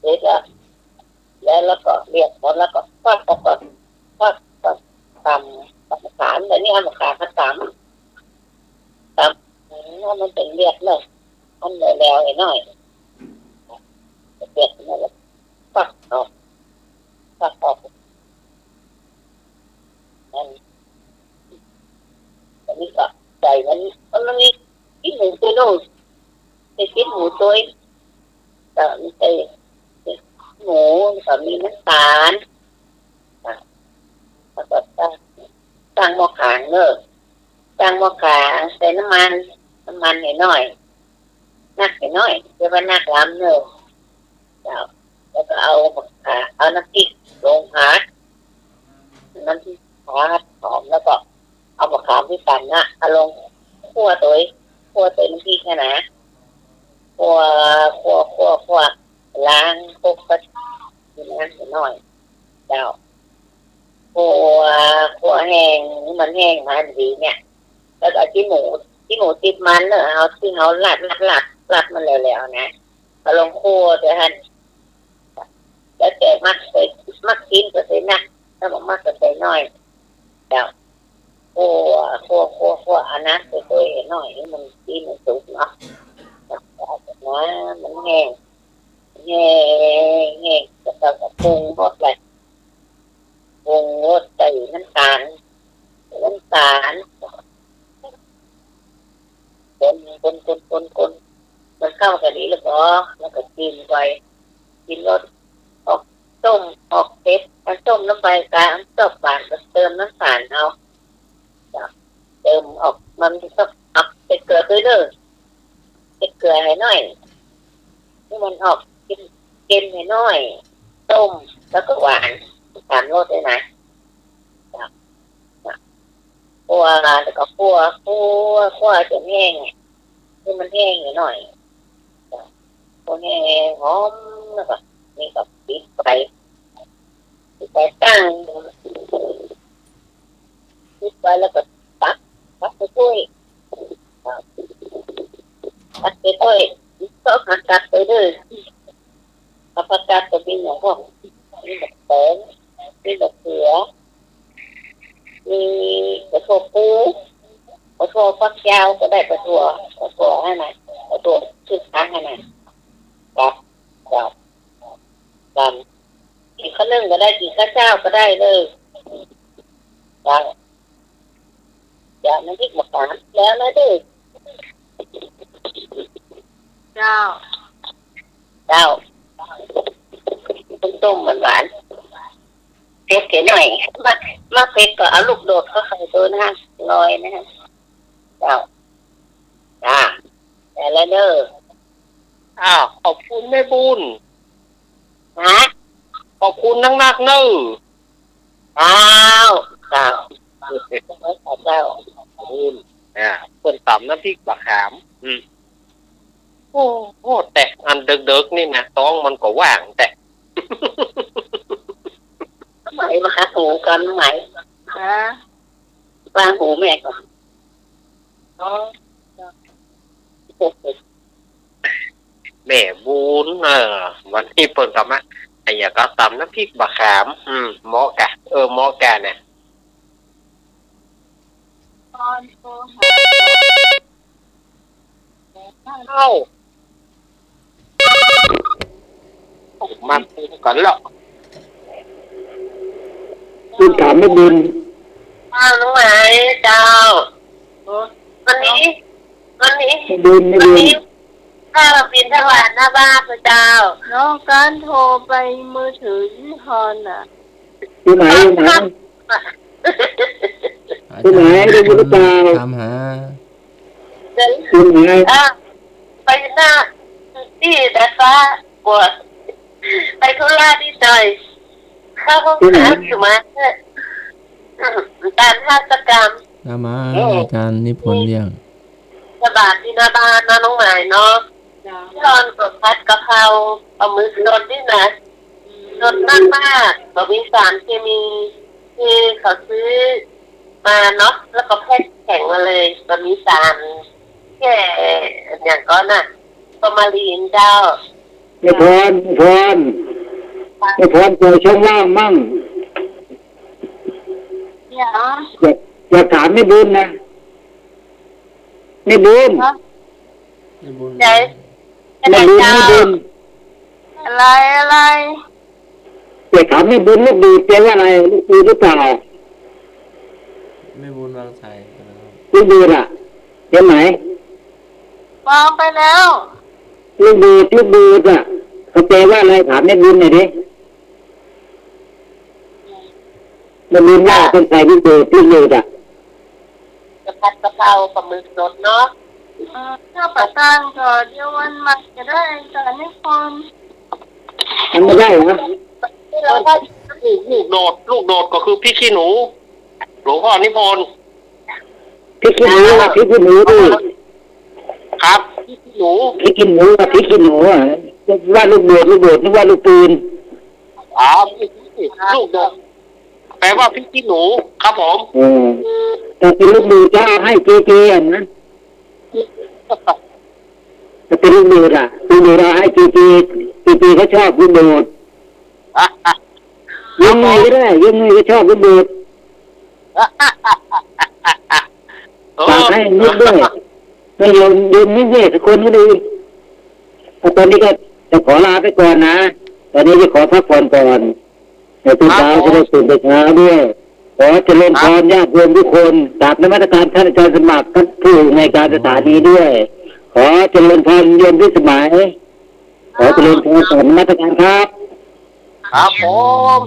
แล้วก็เรียกหมดแล้วก็ทอดตำมะขามแต่นี่เอามะขามมาตำมันเป็นเรียกเลยมันแล้วหน่อยเรียกนั่นแหละทอดเอา ก็ขอบนั่นอันนี้ก็ใส่มันมีกินหมูตัวโน้นไปกินหมูตัวแต่ไม่ใช่หมูก็มีน้ำตาลแล้วก็ตั้งหม้อขางเนอะตั้งหม้อขางใส่น้ำมันหน่อยนักหน่อยเดี๋ยวมันนักล้ำเนอะแล้วก็เอาน้ำพริกลงผัดน้ำพริกผัดหอมแล้วก็เอามะขามที่ปั่นน่ะเอาลงคั่วตัวน้ำพริกนะคั่วล้างพวกก็น้ำหน่อยเจ้าคั่วแห้งมันแห้งมันดีเนี่ยแล้วก็ที่หมูติดมันเนอะเอาที่เขาลัดมันแล้วๆนะเอาลงคั่วเดี๋ยวท่านแล้วแต่มักกินก็ใส่นักถ้าบอกมักก็ใส่น้อยเจ้าคั่วอันนั้นใส่ตัวหน่อยมันกินมันสุกเนาะมันแห้งแล้วก็ปรุงหมดเลยปรุงรสใส่น้ำตาลคนมันเข้ากันดีแล้วก็กินไปกินรสออกต้มออกเผ็ดต้มน้ำใบกาตบหวานก็เติมน้ำตาลเอาเติมออกมันก็ออกเป็นเกลือด้วยเด้อเป็นเกลือให้หน่อยให้มันออกกินให้หน่อยต้มแล้วก็หวานตามรสด้วยนะคั่วแล้วก็คั่วจนแห้งให้มันแห้งหน่อยคั่วแห้งหอมแล้วก็นี่ก็ปิดไปตั้งปิดไว้แล้วก็ตักไปถ้วยก็กัดไปเลยผักกาดก็มีอย่างพวกมีดอกแตงมีดอกเขือมีกระถั่วปูกระถั่วฟักยาวก็ได้กระถั่วให้ไหนกระถั่วชื่อค้างให้ไหนครับกินข้าวนึ่งก็ได้กินข้าวเจ้าก็ได้เลยอย่างน้ำพริกมะขามแล้วนะเด้อเจ้าต้มหวานเผ็ดหน่อยมาเผ็ดก็เอาลูกโดดก็ใส่ตัวนะลอยนะฮะจ้าแต่ละเด้อขอบคุณแม่บุญขอบคุณนักเนอะเจ้าบุญเพิ่นตำน้ำพริกบักขามโอ้แต่อันเด็กๆนี่นะต้องมันก็ว่างแต่ไหมมาหาหูกันไหมวางหูแม่ก่อนแม่บุญวันนี้เปิดกลับมาอยากก็ตำน้ำพริกบักขามเหมาะกะเหมาะกะเนี่ยเข้ามันกันแล้วคุณถามไม่บินน้องไหมเจ้าวันนี้ไม่บินถ้าเราบินทวารหน้าบ้านพระเจ้าน้องการโทรไปมือถือยี่ห้อน่ะที่ไหนได้ยินหรือเปล่าถามหาที่ไหนไปหน้าที่ดัดฟ้าปวดไปธุระที่ใจเข้าห้องน้ำอยู่มาการฆาตกรรมมาอาจารย์นิพนธ์เรียงสบายที่หน้าบ้านนะน้องหมายเนาะทอนกับพัดกะเพราเอามือรดนี่นะรดมากแบบมีสารเคมีที่เขาซื้อมาเนาะแล้วก็แพ็คแข็งมาเลยแบบมีสารแค่อย่างก็น่ะฟอร์มาลีนเจ้าไม่พรเจอช่องล่างมั่งอยากถามไม่บุญนะไม่บุญใจไม่บุญอะไร จะถามให้บุญลูกดีแปลว่าอะไรลูกดีหรือเปล่า ไม่บุญวางสายนะครับ ลูกดีล่ะเห็นไหม วางไปแล้ว ลูกดีอ่ะเขาแปลว่าอะไรถามให้บุญหน่อยดิมันบุญว่าคนใส่ลูกดีอ่ะ กระพัดกระเพราปลาหมึกสดเนาะ ถ้าประทานก็เดี๋ยววันใหม่จะได้แต่นิพนธ์ ทำไม่ได้เหรอ ที่เราก็ ลูกโดดก็คือพี่ขี้หนูหลวงพ่อนิพนธ์ พริกขี้หนูดิ ครับพี่ขี้หนู พริกขี้หนูอ่ะว่าลูกโดดนึกว่าลูกปืน ลูกโดดแปลว่าพี่ขี้หนูครับผม แต่เป็นลูกดูจะให้เจอ่ะนะถ้าเป็นลูกดูอ่ะลูกดูเราให้เจเขาชอบลูกดูยังไงก็ได้ยังไงก็ชอบลูกดูฝากให้นึกด้วยไม่ยอมนิดเดียวสักคนก็ดีตอนนี้ก็จะขอลาไปก่อนนะตอนนี้จะขอพักผ่อนก่อนเดี๋ยวตื่นเช้าจะได้ตื่นไปเช้าด้วยขอเจริญพรญาติโยมทุกคนกราบนมัสการท่านอาจารย์สมัครท่านผู้ในการสถานีด้วย ขอเจริญพรโยมพิสมัยขอเจริญพรสอนนมัสการครับ ครับผม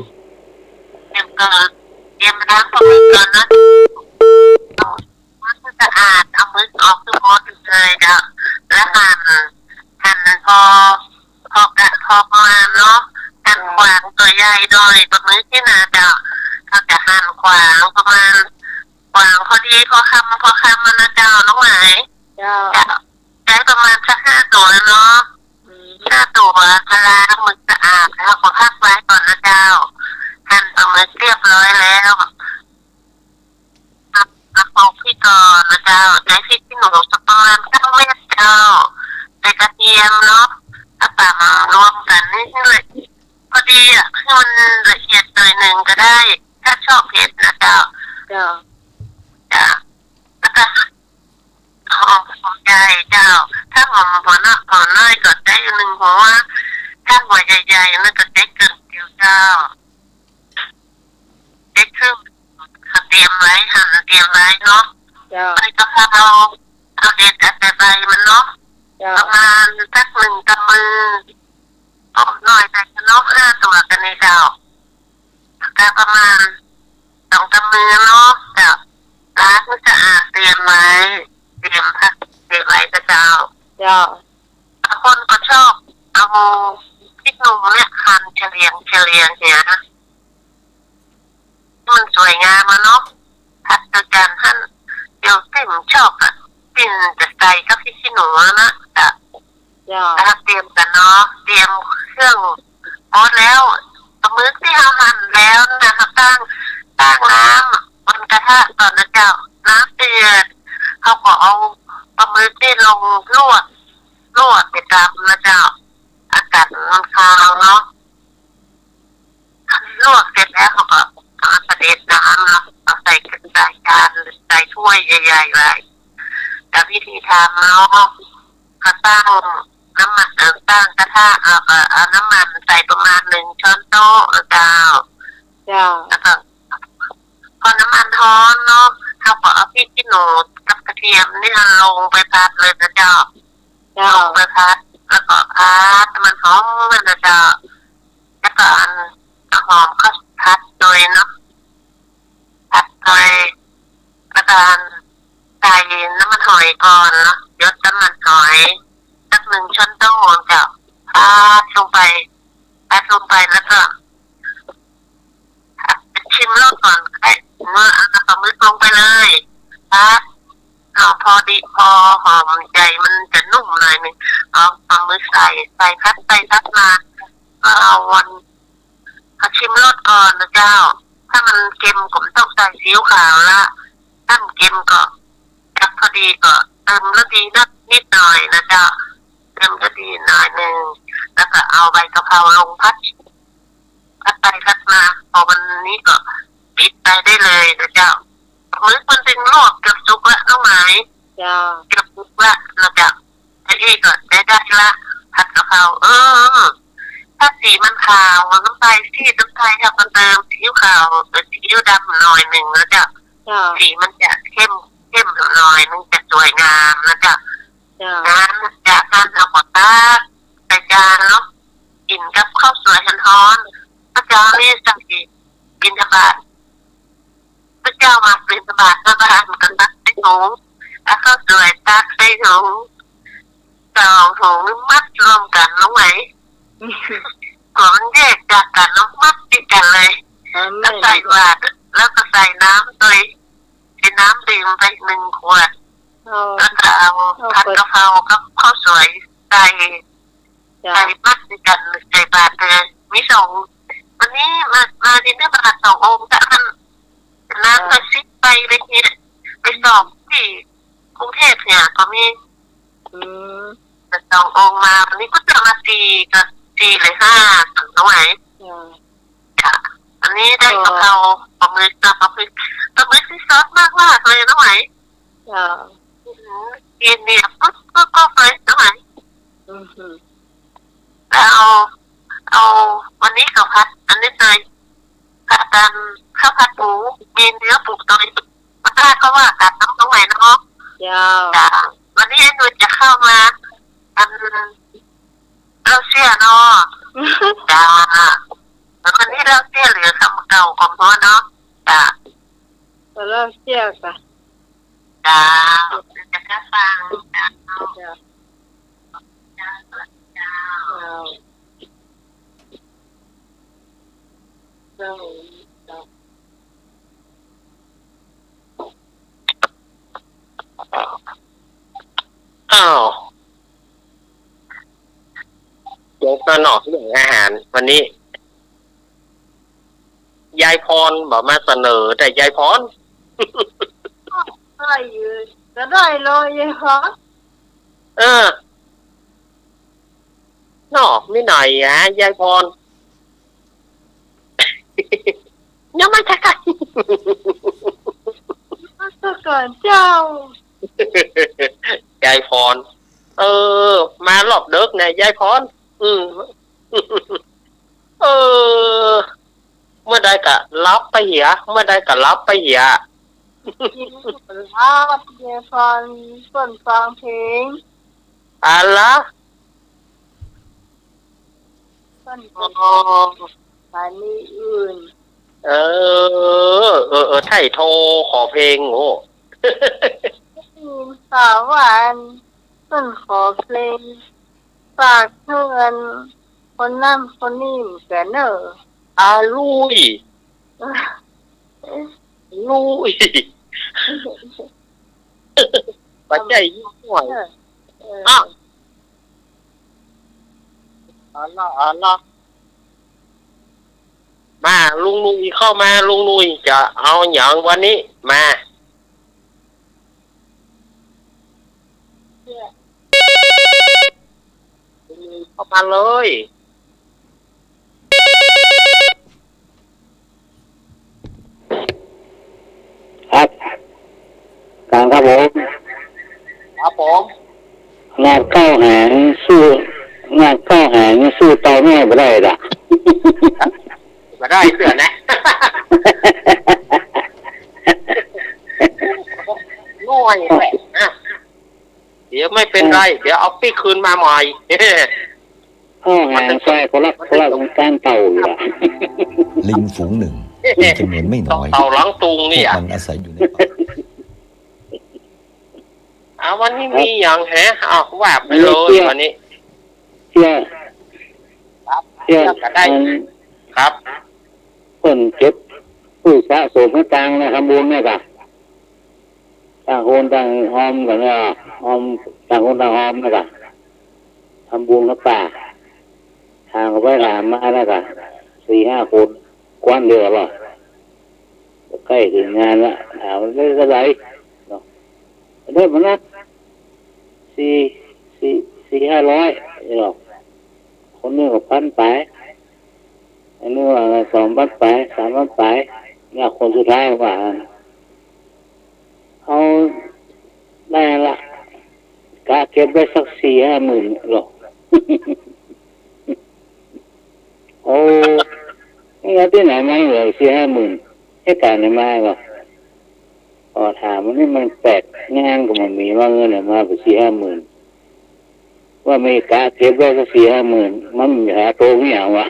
เตรียมล้างปลาหมึกก่อนนะมันสะอาดเอามือออกทุกหมดเลยเด้อแล้วหั่นพอประมาณเนาะหั่นขวางตัวใหญ่โดยปลาหมึกที่นาเด้อเขาจะหั่นขวางประมาณขวางพอดีพอคำมันนะเจ้าน้องหมาย เจ้า ใช้ประมาณสัก5 ตัวเนาะ5 ตัวทลาหมึกสะอาดแล้วก็พักไว้ก่อนนะเจ้าหั่นปลาหมึกเรียบร้อยแล้วเอาพี่ก่อนนะเจ้าใช้พริกขี้หนูสักประมาณ9 เม็ดเจ้าใส่กระเทียมเนาะถ้าตำรวมกันนี่เลยพอดีอ่ะคือมันละเอียดหน่อยหนึ่งก็ได้ถ้าชอบเผ็ดนะเจ้า เจ้า จ้ะแล้วก็หอมใหญ่เจ้าถ้าหัวน้อยก็ได้1 หัวถ้าหัวใหญ่ๆนั่นก็ได้เกินเดียวเจ้าได้ครึ่งเตรียมไว้หั่นเตรียมไว้เนาะ เจ้า ใบกะเพราเอาเด็ดแต่ใบมันเนาะ เจ้า ประมาณสัก1 กำมือหน่อยแต่เนาะ5 ตัวกันในเจ้าก็ประมาณ2 กำมือเนาะเจ้าล้างให้สะอาดเตรียมไว้เตรียมผักเตรียมไว้กับเจ้า เจ้า บางคนก็ชอบเอาพริกหนุ่มเนี่ยหั่นเฉลียงเนี่ยนะมันสวยงามมาเนาะผัดด้วยกันหั่นเดี๋ยวติ่มชอบอะติ่มจะใส่กับพริกขี้หนูนะจะ เจ้า แล้วเตรียมกันเนาะเตรียมเครื่องพอแล้วปลาหมึกที่เราหั่นแล้วนะคะตั้งน้ำบนกระทะก่อนนะเจ้าน้ำเดือดเขาก็เอาปลาหมึกที่ลงลวกไปตามนะเจ้าอากาศมันคาวเนาะลวกเสร็จแล้วเขาก็เอาเสด็จน้ำเนาะเอาใส่จานหรือใส่ถ้วยใหญ่ๆไว้แต่วิธีทำเนาะเขาตั้งน้ำมันตั้งกระทะเอาน้ำมันใส่ประมาณ1 ช้อนโต๊ะเจ้า เจ้า แล้วก็พอน้ำมันร้อนเนาะเขาก็เอาพริกขี้หนูกับกระเทียมนี่ลงไปผัดเลยนะเจ้า เจ้า ลงไปผัดแล้วก็ผัดมันหอมมันนะเจ้าแล้วก็หอมก็ผัดโดยเนาะผัดโดยแล้วก็ใส่น้ำมันหอยก่อนเนาะยดน้ำมันหอยสัก1 ช้อนโต๊ะเจ้าผัดลงไปแล้วก็ชิมรสก่อนเมื่อเอาปลาหมึกลงไปเลยผัดพอดีพอหอมใหญ่มันจะนุ่มหน่อยนึงเอาปลาหมึกใส่พัดไปพัดมาก็เอาชิมรสก่อนนะเจ้าถ้ามันเค็มก็ต้องใส่ซีอิ๊วขาวละถ้ามันเค็มก็จับพอดีก็เติมรสดีนิดหน่อยนะเจ้าเติมรสดีหน่อยนึงแล้วก็เอาใบกะเพราลงพัดไปพัดมาพอวันนี้ก็ปิดไปได้เลยนะเจ้าหมึกมันเป็นลวกเกือบสุกแล้วน้องหมาย เจ้า เกือบสุกแล้วนะเจ้าไอ้ก็ได้ละผัดกะเพรา ถ้าสีมันขาวน้ำตาลซีดน้ำตาลจะเติมซีอิ๊วขาวเป็นซีอิ๊วดำหน่อยหนึ่งแล้วจะ จ้า สีมันจะเข้มหน่อยนึงจะสวยงามแล้วจะ จ้า น้ำจากการเอาปอตาใส่จานเนาะกินกับข้าวสวยร้อนๆพระเจ้านี่สั่งกินธบาตพระเจ้ามาบิณฑบาตแล้วก็ทำกันตักใส่ถุงแล้วข้าวสวยตักใส่ถุง2 ถุงมัดรวมกันน้องไหมของมันแยกจากกันน้องมัดติดกันเลยแล้วใส่บาตรแล้วก็ใส่น้ำตัวใส่น้ำดื่มไป1 ขวดแล้วก็เอาผัดกะเพรากับข้าวสวยใส่มัดติดกันใส่บาตรเลยมี2วันนี้มาดินเนอร์บาตร2 องค์แต่มันน้ำก็ซิปไปเลยเนี่ยไปสอบที่กรุงเทพเนี่ยก็มี2 องค์มาวันนี้ก็จะมา4เลย5น้องไหวอันนี้ได้กะเพราปลาหมึกที่ซอสมากเลยน้องไหวกินเนี่ยก็เลยน้องไหวแล้วเอาวันนี้ข้าวผัดอันนี้เลยผัดกันข้าวผัดหมูมีเนื้อปูตัวนี้มันได้ก็ว่ากันน้องไหวเนาะวันนี้ไอ้หนุ่ยจะเข้ามาอันเราเสียเนาะจ้าวันนี้เราเสียเหลือคำเก่าของพ่อเนาะจ้าเราเสียค่ะจ้าจะแค่ฟังจ้าอ้าวเดี๋ยวก็หนอกเรื่องอาหารวันนี้ยายพรบอกมาเสนอแต่ยายพรได้อยู่จะได้เลยยังคะนอกไม่หน่อยยายพรยังไม่ใช่กันมาก่อนเจ้าย ายพรมารอบเด็กเนี่ยยายพรเมื่อใดกะรับไปเหียเมื่อใดกะรับไปเหียรับยายพรส่วนฟังเพลงอะไรส่วนอันนี้อื่นไทยโทรขอเพลงโอ้สาวหวานส่วนขอเพลงฝากเพื่อนคนนั่นคนนี้แกเนอลุยปัจจัยยิ่งหน่อยAllah มาลุงนุยเข้ามาลุงนุยจะเอาอย่างวันนี้มาเข้ามาเลยครับการครับผมงานเข้าหางสู้เตาแม่ไม่ได้ด่ะมาได้เสือนะง่อยแหละเดี๋ยวไม่เป็นไรเดี๋ยวเอาปีคืนมาใหม่หางใส่คนละของการเต่าอยู่ล่ะลิงฝูงหนึ่งมีจำนวนไม่น้อยเต่าหลังตุงนี่มันอาศัยอยู่ในป่าวันนี้มีอย่างว่าไปเลยวันนี้เชื่อได้ครับคนเก็บผู้สะสมต่างๆนะครับบุญเนี่ยค่ะต่างคนต่างหอมกันเนี่ยหอมต่างคนต่างหอมนะครับทำบุญกับป่าทางไปถามมาแล้วค่ะ4-5 คนกว้านเรือหรอใกล้ถึงงานละถามได้เท่าไหร่เนาะได้มานัก400-500เนาะคนนึงกับ1,000ไปอันนี้ว่า2,000ไป3,000ไปเนี่ยคนสุดท้ายว่าเอาได้ละกะเก็บได้สัก4-5 หมื่นหรอก โอ้แล้วที่ไหนมาเหลือ4-5 หมื่นให้การไหนมาก็พอถามมันนี่มันแปลกงานก็มันมีว่าเงินมาไป4-5 หมื่นว่าไม่กะเก็บไว้ก็4-5 หมื่นมันหาโตไม่เอาวะ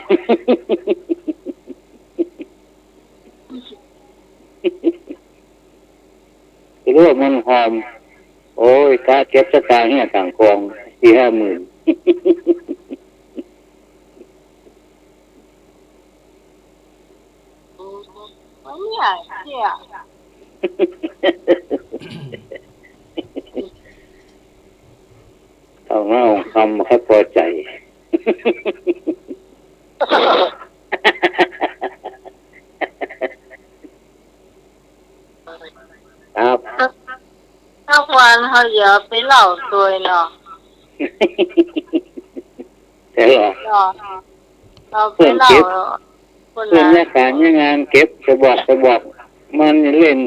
คือว่ามันหอมโอ้ยกะเก็บสตางค์เนี่ยต่างกอง4-5 หมื่น ไม่อยากเชื่อ เอาเงาคำให้พอใจ ครับ ถ้าวันเขาเยอะไปเหล่าตัวเนาะ ใช่หรอ เราไปเหล่าคน เรื่อง ละ หน้าการงานเก็บจะบอกมันเล่น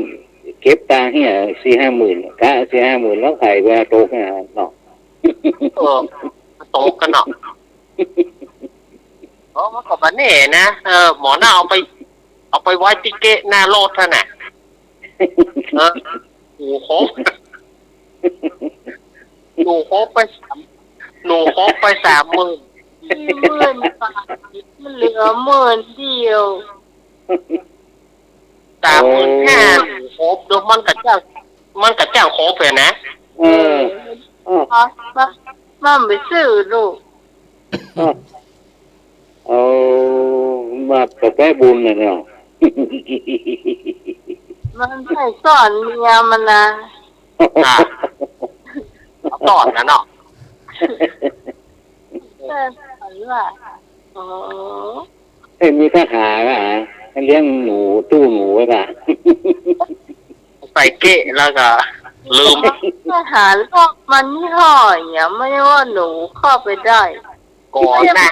เก็บตังค์เนี่ย4-5 หมื่นกะ4-5 หมื่นแล้วขายเวลาโตขนาดเนาะ โตกันเนาะเพราะมันก็บ่แน่นะหมอน่าเอาไปไว้ที่เกะหน้ารถท่านน่ะหนูโคบไป30,000 40,000 บาทมันเหลือ10,000 เดียว 35,000หนูโคบดูมันกะจ้างโคบเลยนะ เออ มันไปซื้อลูก เอามาประแก้บุญเนาะ มันให้สอนเมียมันนะ เอาตอนนะเนาะ แต่ฝันว่าอ๋อ เอ้ยมีคาถาอ่ะให้เลี้ยงหนูตู้หนูไว้ก่ะ ใส่เกะแล้วก็ลืม ถ้าหาโรคมันนี่ห่ออย่างไม่ได้ว่าหนูเข้าไปได้ ก่อนนะ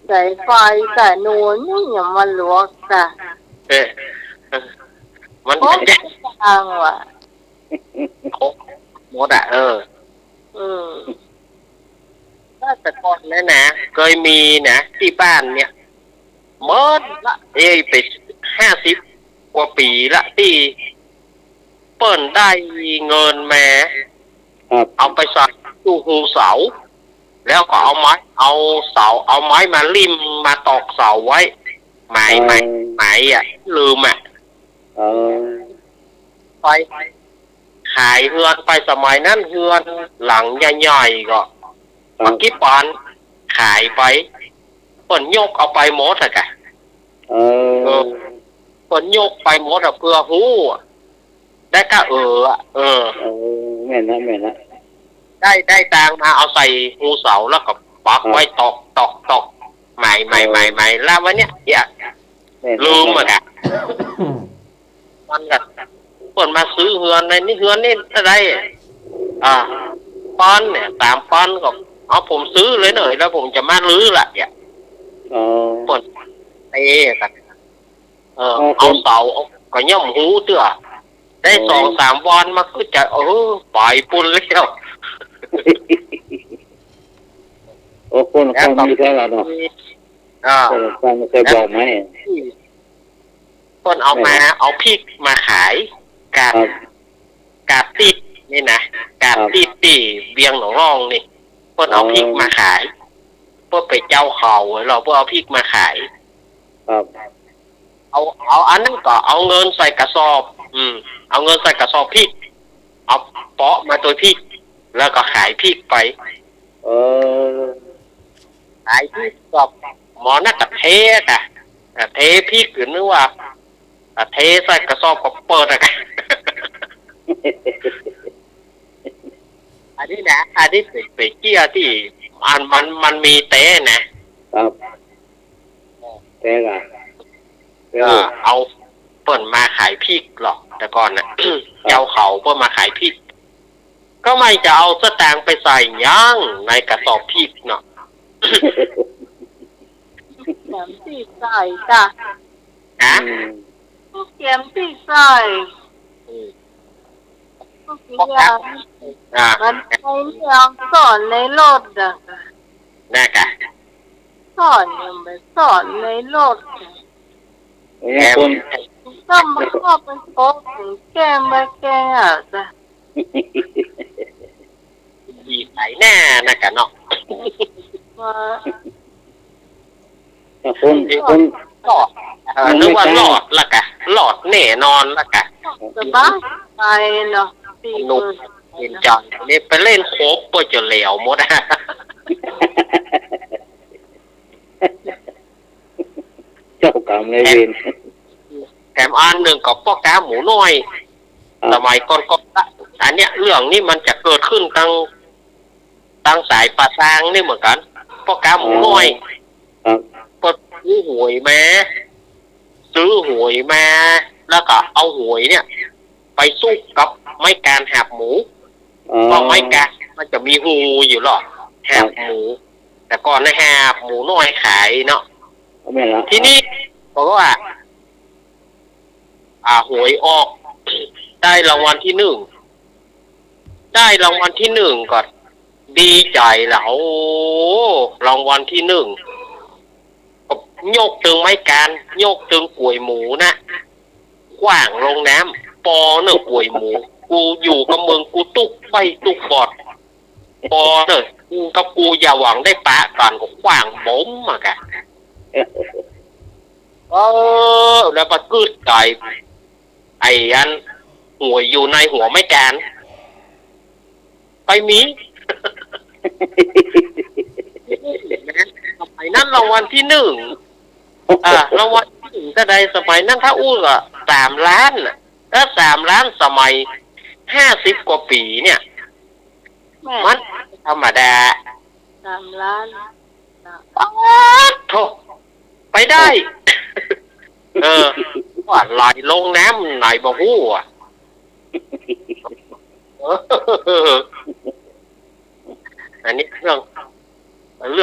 สายไฟแต่หนูนี่อย่ามาลวกจ้ะ มัน โอ้ย จะ ทางว่ะ โคบหมดอ่ะอืม แต่ก่อนนะเคยมีนะที่บ้านเนี่ยเมื่อละไป50 กว่าปีละที่เปิ้นได้เงินมา ครับ เอาไปใส่ตู้หูเสา แล้วก็เอาไม้มาริมมาตอกเสาไว้ไม้อ่ะลืมอ่ะ เออ ไปขายเฮือนไปสมัยนั้นเฮือนหลังใหญ่ๆก็มากี่ปอนขายไปเปิ้นยกเอาไปหมดอะกะ เออ เปิ้นยกไปหมดอะเพื่อหู้อะได้ก็แม่นะ ได้ตังมาเอาใส่หูเสาแล้วก็ปักไว้ตอกใหม่แล้ววันเนี้ยอย่าลืมอะกะมันก็เปิ้นมาซื้อเฮือนในนี่เฮือนนี่อะไรปอนเนี่ย3 ปอนก็เอาผมซื้อเลยหน่อยแล้วผมจะมาลื้อละเนี่ย อ๋อ เปิ้นเตะกันเอาเสาก็ย่อมหูเตื้อได้2-3 วันมาก็จะปล่อยปุ่นแล้ว โอ้คนมีแค่ละเนาะคนเคยบอกไหม คนเอาพริกมาขายกาบติดนี่นะกาบติดที่เบียงหนองรองนี่คนเอาพริกมาขายเพื่อไปเจ้าเขาเราเพื่อเอาพริกมาขาย ครับ เอาอันนั้นก็เอาเงินใส่กระสอบเอาเงินใส่กระสอบพริกเอาเปาะมาตัวพริกแล้วก็ขายพริกไป ขายพริกกับหมอนักกะเทอ่ะเทพริกหรือนึกว่าเทใส่กระสอบก็เปิดอะกัน อันนี้เป็นเกี้ยที่มันมีเต้นะครับเต้ละ เอาเปิ่นมาขายพริกหรอกแต่ก่อนนะ เจ้าเขาเปิ่นมาขายพริก ก็ไม่จะเอาสตางค์ไปใส่ย่างในกระสอบพริกเนาะ แถมที่ใส่จ้ะ ฮะ เข็มที่ใส่ทุกอย่างมันใช้เรื่องสอนในรถอ่ะ น่ะกะ สอนยังไปสอนในโลก โอ้ยคน ก็มันก็เป็นโป๊กถึงแกงมาแกงอ่ะจ้ะ ดีใส่หน้านะกันเนาะ ว่า คน หลอดนึกว่าหลอดละกะหลอดแน่นอนละกะ สบายไปเนาะปี นุกเห็นจังนี่ไปเล่นโคบเพื่อจะเหลวหมดอะ เจ้ากรรมนายเวร แถมอันหนึ่งกับพ่อกาหมูน้อยสมัยก่อนก็อันเนี้ยเรื่องนี้มันจะเกิดขึ้นทางสายป่าซางนี่เหมือนกันพ่อกาหมูน้อย ครับ พอซื้อหวยมาแล้วก็เอาหวยเนี่ย ไปสู้กับไม้การหับหมูเพราะไม้การมันจะมีหูอยู่หรอหับหมู แต่ก่อนนะหับหมูน้อยขายเนาะ ไม่ละ ทีนี้บอกว่าหวยออก ได้รางวัลที่ 1ก่อนดีใจแล้วรางวัลที่ 1โยกตึงไม้การโยกตึงกล้วยหมูนะกว้างลงน้ำปอเนอะกล้วยหมูกูอยู่กับมึงกูตุกไปตุกบอดปอเนอะกูกับกูอย่าหวังได้ปะก่อนก็กว้างบ้มมากะแล้วก็กึดใจไอ้อันหัวอยู่ในหัวไม้การไปมีสมัยนั้นรางวัลที่ 1รางวัลที่ 1ก็ได้สมัยนั้นถ้าอู้ก็3 ล้านถ้า3 ล้านสมัย50 กว่าปีเนี่ย แม่ มันธรรมดา 3 ล้าน โถไปได้ ว่าไหลลงน้ำไหนบ่ฮู้อ่ะอันนี้เรื่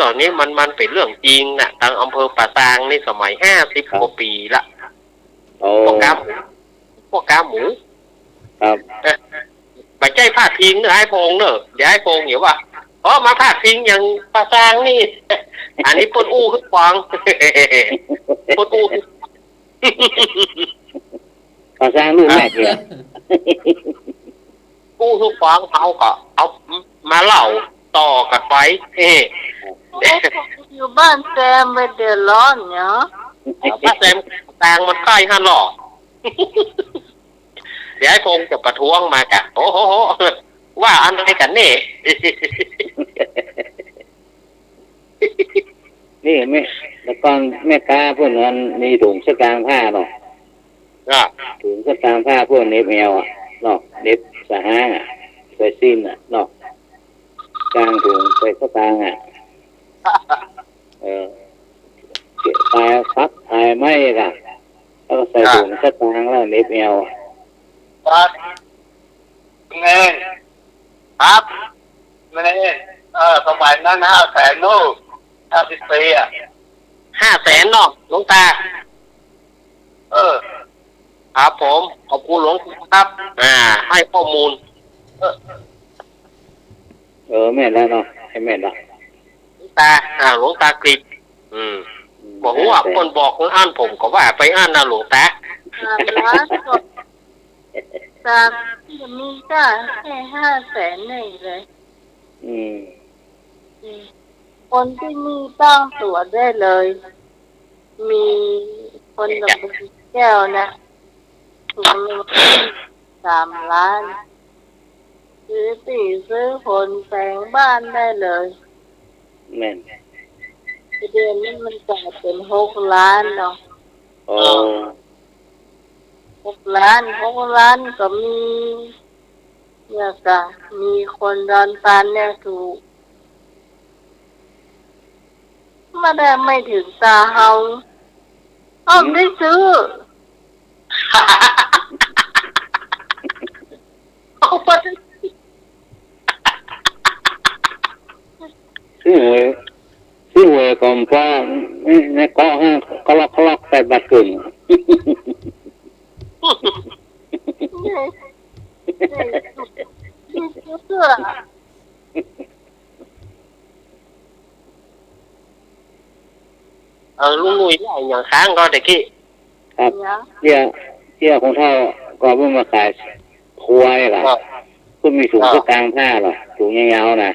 องนี้มันเป็นเรื่องจริงนะทางอำเภอป่าซางนี่สมัย50 กว่าปีละ โอ้ พวกกาหมู ครับ ไปใจพาดพิงเนอะไอ้พงเนอะเดี๋ยวไอ้พงเดี๋ยวว่ามาพาดพิงอย่างป่าซางนี่ อันนี้ปนอู้ขึ้นฟัง ปนอู้ ขอสร้างรูปแรกเลย กู้ทุกฟังเขาก็เอามาเล่าต่อกันไปอยู่บ้านแซมไม่เดือดร้อนเนาะ ป้าแซมต่างมันใกล้ฮั่นหรอ เดี๋ยวไอ้พงจะประท้วงมากะโอ้โหว่าอันไหนกันเนี่ย นี่แม่แล้วก่อนแม่ค้าพวกนั้นมีถุงสตางค์ผ้าเนาะถุงสตางค์ผ้าพวกเน็บแอลอ่ะเนาะเน็บสหางอ่ะใส่ซิมอ่ะเนาะกลางถุงใส่สตางค์อ่ะเก็บตายพับตายไม่ล่ะแล้วก็ใส่ถุงสตางค์แล้วเน็บแอลอ่ะ ครับไงครับไม่ได้สมัยนั้น500,000นู่น50 ปีอ่ะ 500,000เนาะหลวงตาครับผมขอบคุณหลวงครับให้ข้อมูลแม่แล้วเนาะให้แม่ละ หลวงตากริบบอกว่าคนบอกคนอ่านผมก็ว่าไปอ่านนะหลวงตา 3 ล้านก็จะมีก็แค่500,000นี่เลย คนที่มีตั้งตัวได้เลย มีคนแบบแก้วนะถูกลง3 ล้านซื้อซื้อผลแปลงบ้านได้เลย แม่น เดือนนี้มันจ่ายเป็น6 ล้านเนาะ 6 ล้านก็มีเนี่ยก็มีคนดอนตันเนี่ยถูกมาได้ไม่ถึงตาเฮาได้ซื้อ ซื้อหวยก่อนพ่อในเกาะเขาล็อกใส่บัตรกึ่ง เสื้อ ลุงนุ้ยได้อย่างค้างก็ตะกี้ ครับ เนี่ย เที่ยของเท่าก็เพิ่งมาขายครัวนี่ล่ะเพิ่งมีถุงสตางค์ผ้าหรอถุงยาวๆนะ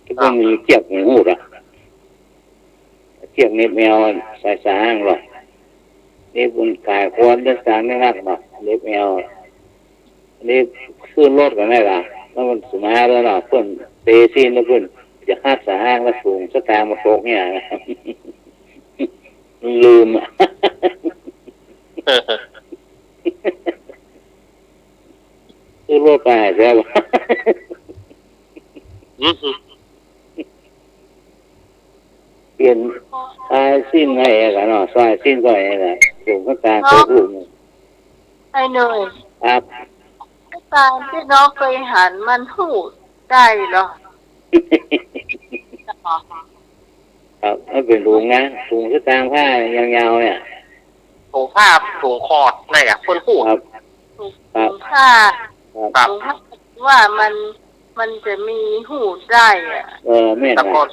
ที่เพิ่งมีเจียบหูดอ่ะเจียบเน็บแมวใส่สางหรอกนี่บุญขายครัวเดินสางไม่นักหรอกเน็บแมวนี่ขึ้นรถกันได้ล่ะแล้วมันสมาแล้วเนาะเพิ่นเตซีนแล้วเพิ่นจะคาดสางแล้วถุงสตางค์มาโปกเนี่ยลืมอ่ะ ซื้อรถไปแล้ว เปลี่ยนสายสิ้นไงกันเนาะสายสิ้นก็ไงกันสูงก็ตามตัวลูก ไอ้หน่อย ครับ การที่น้องเคยหันมันหูดได้เหรอ ครับไม่เป็นถุงนะถุงสตางค์ผ้ายาวๆเนี่ย ถุงผ้าถุงคอดนั่นแหละคนพูด ครับ ถูก ครับ ค่า ครับ ถูกค่าว่ามันจะมีหูดได้อ่ะ แม่น ตะกอน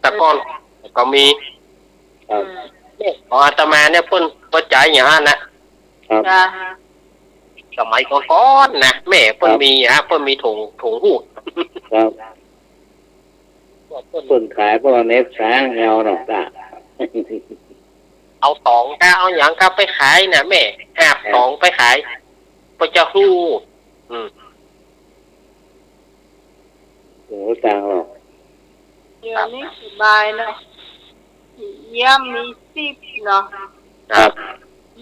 ตะกอนก็มี ครับ เนี่ยของอาตมาเนี่ยเพิ่นประจายอย่างนั้นนะครับ จ้ะ สมัยก่อนๆนะแม่เพิ่นมีเพิ่นมีถุงหูด ครับเพิ่นขายพวกเน็บช้างยาวเนาะจ้ะ เอาตองถ้าเอาอย่างก็ไปขายนะแม่หาบตองไปขายก็จะหูด ถุงสตางค์เนาะ เดี๋ยวนี้สบายเนาะเยี่ยมมีซิปเนาะ ครับ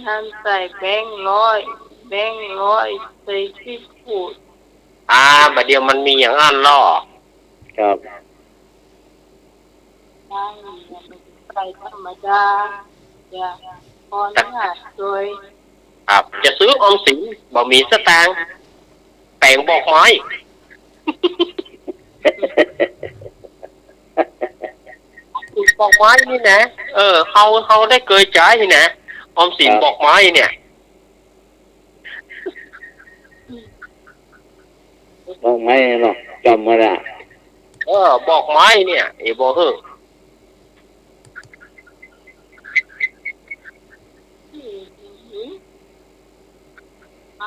ท่านใส่แบงค์ร้อยใส่ซิปหูด บัดเดียวมันมีอย่างนั้นล่อ ครับ นั่งไปธรรมดาอย่าพอหน้าโดย ครับจะซื้อออมสินบ่มีสตางค์แปลงบอกไม้ บอกไม้นี่นะเขาได้เกยจ่ายนี่นะออมสินบอกไม้เนี่ย ต้องไม่เนาะจำมาละ บอกไม้เนี่ยไอ้บ่ฮึ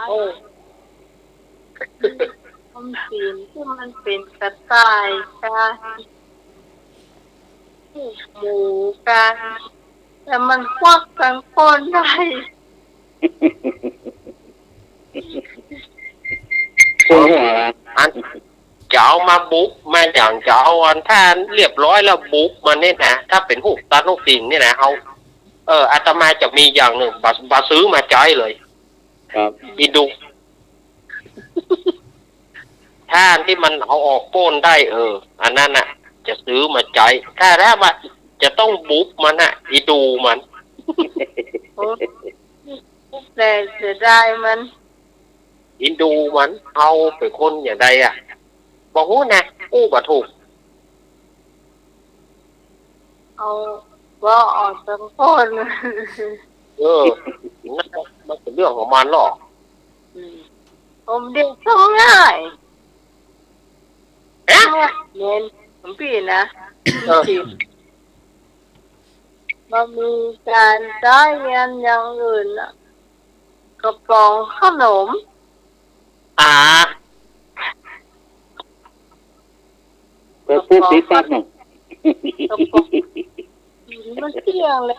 โอ้ อมสินที่มันเป็นกระต่ายกันหมูกันแต่มันควักกันคนได้ คนหัวละ อันจะเอามาบุกมาอย่างจะเอาอันท่านเรียบร้อยแล้วบุกมันเนี่ยนะถ้าเป็นหูตัดลูกสิ่งเนี่ยนะเอาอาตมาจะมีอย่างหนึ่งบาซื้อมาใจายเลย ครับ อินดูท่านที่มันเอาออกโป้นได้อันนั้นน่ะ จะซื้อมาใจายถ้าว่าจะต้องบุกมันน่ะอินดูมัน แต่จะได้มัน อินดูมันเอาเป็นคนอย่างใดบอกว่านะอู้บ่ถูก เอาว่าออกทั้งคน นั่นมันเป็นเรื่องของมันหรอก ผมเด็กก็ง่ายเน้นผมพี่นะมันมีการได้เงินอย่างอื่นกระป๋องขนม เปิดปุ๊บติดปั๊บเนาะ กระป๋องมันเที่ยงแล้ว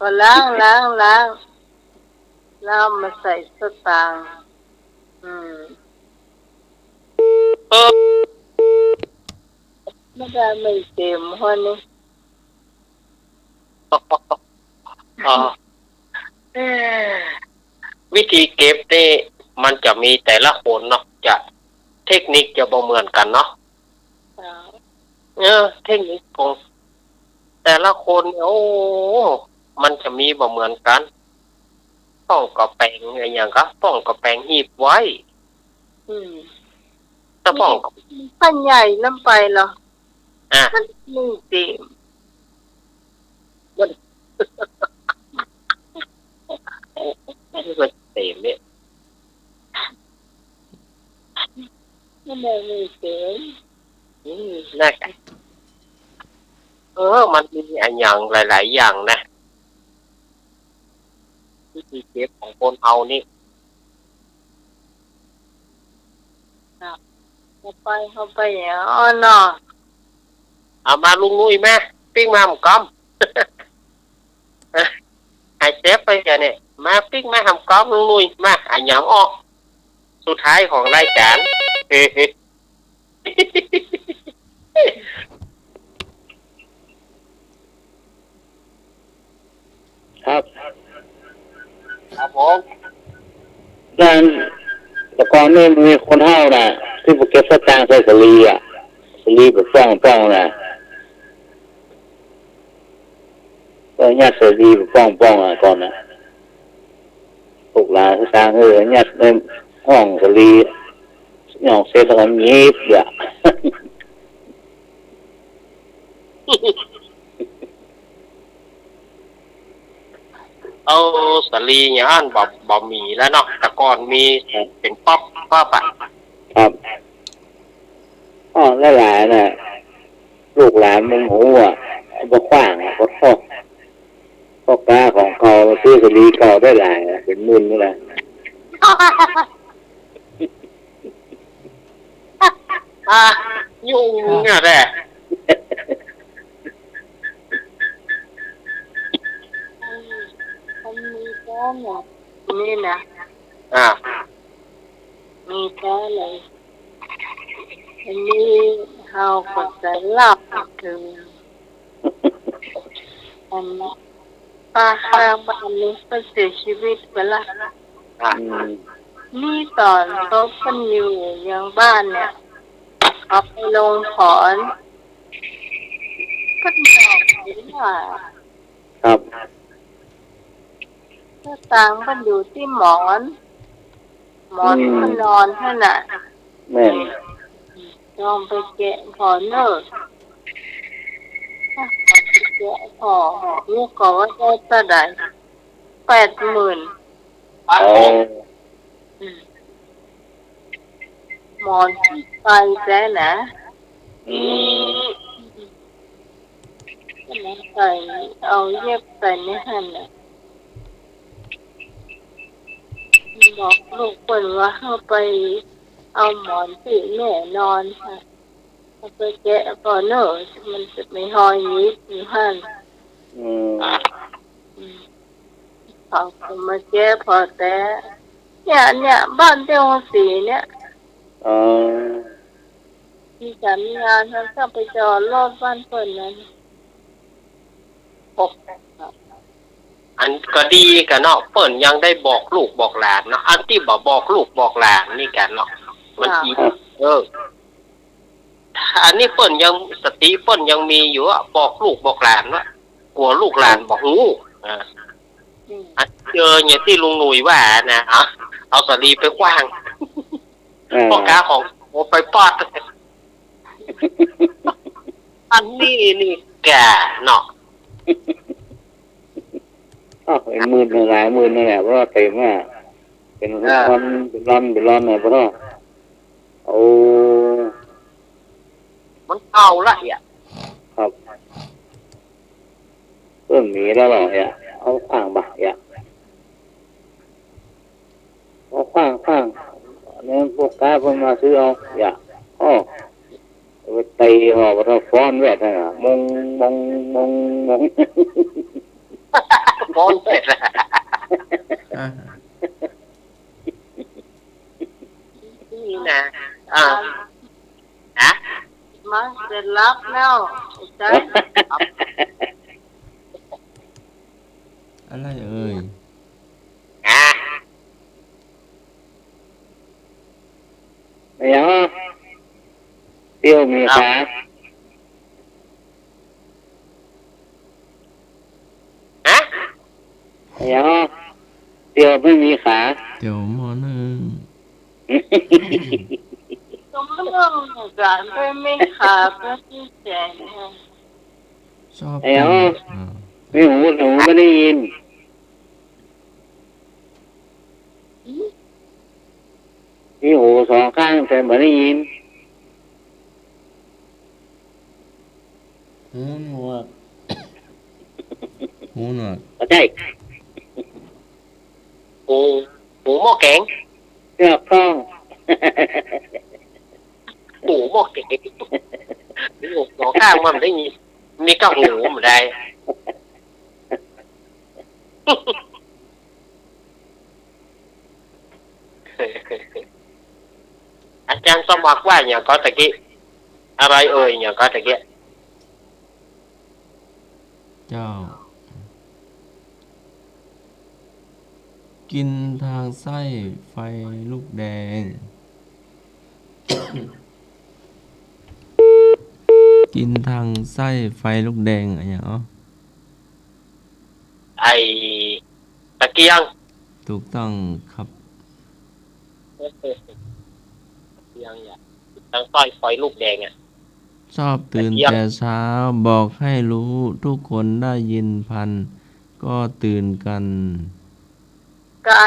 ก็ล้างมาใส่สตางค์ไม่ได้ไม่เต็มคนนี้ วิธีเก็บนี่มันจะมีแต่ละคนเนาะจะเทคนิคจะบ่เหมือนกันเนาะเทคนิคของแต่ละคนมันจะมีบ่เหมือนกันต้องกระแปงอย่างก็ต้องกระแปงหีบไว้ถ้าต้อง พันใหญ่น้ำไปเหรอมันมีเต็ม มันเต็มเนี่ย ไม่ได้มีเต็ม น่ากัน มันมีอันอย่างหลาย ๆ อย่างนะวิธีเก็บของคนเฮานี่ เข้าไปอย่างอ้อนเนาะ เอามาลุงนุ้ยแม่ปิ้งมาหมกอม ให้เซฟไปแกเนี่ยมาปิ้งมาหำกอมลุงนุ้ยมาอันหยำออกสุดท้ายของรายการ ครับ ครับผม ด้านแต่ก่อนนี่มีคนเท่าน่ะที่พวกเก็บสตางค์ใส่สลีอ่ะสลีแบบฟ้องน่ะก็ยัดสลีแบบฟ้องอ่ะก่อนน่ะพวกหลานสตางค์ยัดในห้องสลีหยองเสียทางนี้อ่ะ เอาสลีอย่างนั้นบ่มีแล้วเนาะแต่ก่อนมีเป็นป๊อปอ่ะ ครับอ๋อหลายๆน่ะลูกหลานมึงหูอ่ะบ่ขว้างอ่ะบ่ท้อพ่อกาของเขาซื้อสลีเก่าได้หลายอ่ะเป็นหมื่นนี่แหละ ยุ่งเนี่ยแหละ มันมีแค่เนี่ยนี่นะ อ่า มีแค่เลยอันนี้เขาก็จะหลับถึงอันป้าข้างบ้านนี้ก็เสียชีวิตไปละ อ่า นี่ตอนเขาเป็นอยู่ยังบ้านเนี่ยเอาไปลงถอนก็บอกว่า ครับ ถ้าต่างมันอยู่ที่หมอนมันนอนขนาด แม่น ลองไปแกะพอเนอร์ไปแกะพอลูกก็ว่าได้เท่าไหร่80,000อ๋อ หมอนที่ไปแล้วนะ อืม ใส่เอาเย็บใส่ในหันน่ะบอกลูกคนว่าเข้าไปเอาหมอนที่แม่นอนค่ะเอาไปแกะพอเนอร์มันจะไม่หอยยิบอยู่หัน อืม เขาก็มาแก้พอแต่เนี่ยบ้านเจ้าสีเนี่ย อ๋อ ที่ฉันงานฉันก็ไปจอดรถบ้านเปิดนั้นอันก็ดีกันเนาะเปิ่นยังได้บอกลูกบอกหลานเนาะอันที่บอกลูกบอกหลานนี่กันเนาะมันดีอันนี้เปิ่นยังสติเปิ่นยังมีอยู่อะบอกลูกบอกหลานว่ากลัวลูกหลานบอกงูเจออย่างที่ลุงหนุ่ยว่านะเอาสลีไปกว้างพ่อกาของโอไปปอด อันนี้นี่แกเนาะ เป็นหมื่นหลายหมื่นนั่นแหละเพราะว่าเต็มอ่ะเป็นร้อนเนี่ยเพราะว่าโอ้ มันเอาละอ่ะ ครับเริ่มมีแล้วเหรอเนี่ยเอาข้างบ่าเนี่ยเอาข้างเนี่ยพวกกาเพิ่งมาซื้อเอาอย่าอ๋อตีห่อว่าฟ้อนแวดน่ะมง บอลเสร็จแล้ว นี่นะฮะ มาเสร็จรับแล้วใช่ อะไรเอ่ย ไม่เอาเตี้ยวมีขาไม่เอาเตี้ยวไม่มีขา เดี๋ยวหมอนึง ก็ไม่ต้องการไปไม่ขาดก็ที่แจง ชอบ ไม่เอาไม่หูไม่ได้ยินมีหูสองข้างแต่ไม่ได้ยิน หูหนวก แกง เจ้าข้อง หมูหม้อแกงนี่หม้อข้างมันได้ยินมีก็หูมันได้ อาจารย์สมัครว่าอย่างก็ตะกี้อะไรเอ่ยอย่างก็ตะกี้ เจ้า กินทางไส้ไฟลูกแดง กินทางไส้ไฟลูกแดงอะไรอย่างเนาะ ไอตะเกียง ถูกต้องครับ ยังอย่าตั้งสร้อยไฟลูกแดงอ่ะ ชอบตื่นแต่เช้าบอกให้รู้ทุกคนได้ยินพัน ก็ตื่นกัน ไก่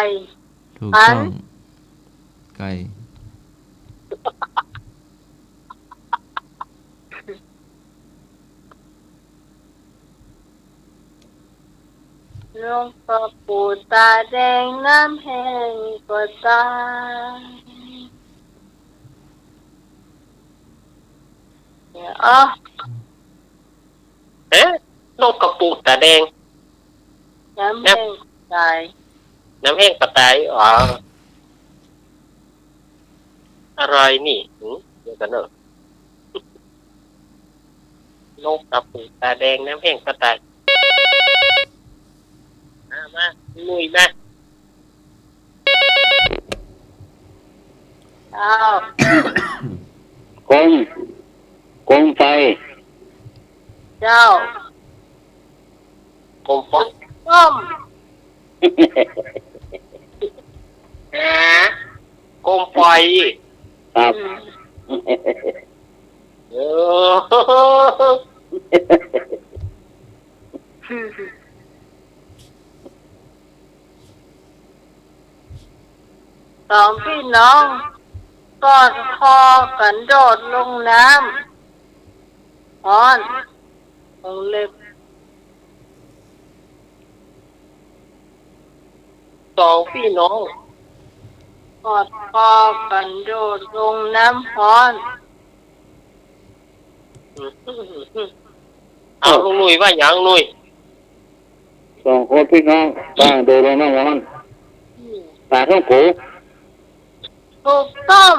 ถูกต้อง ไก่ หลวงพ่อปู่ตาแดงน้ำแห้งก็ตายอ๋อ เอ๊ะนกกระปูดตาแดง น้ำแห้งตาย น้ำแห้งกระต่ายอ๋ออะไรนี่เดี๋ยวกันเนอะนกกระปูดตาแดงน้ำแห้งกระต่ายมาลุยมา เจ้าก งไฟ เจ้าก ลมฟ้อง ต้ม กลมไฟ ครับ เออ สองพี่น้องกอดคอกันโดดลงน้ำฮ้อนคงเล็บ สองพี่น้อง กอดคอกันโดดลงน้ำฮ้อน เอาลุงหนุ่ยว่าอย่างหนุ่ย สองคนพี่น้องป้าโดนลงน้ำร้อนตาท้องโข ถูกต้อง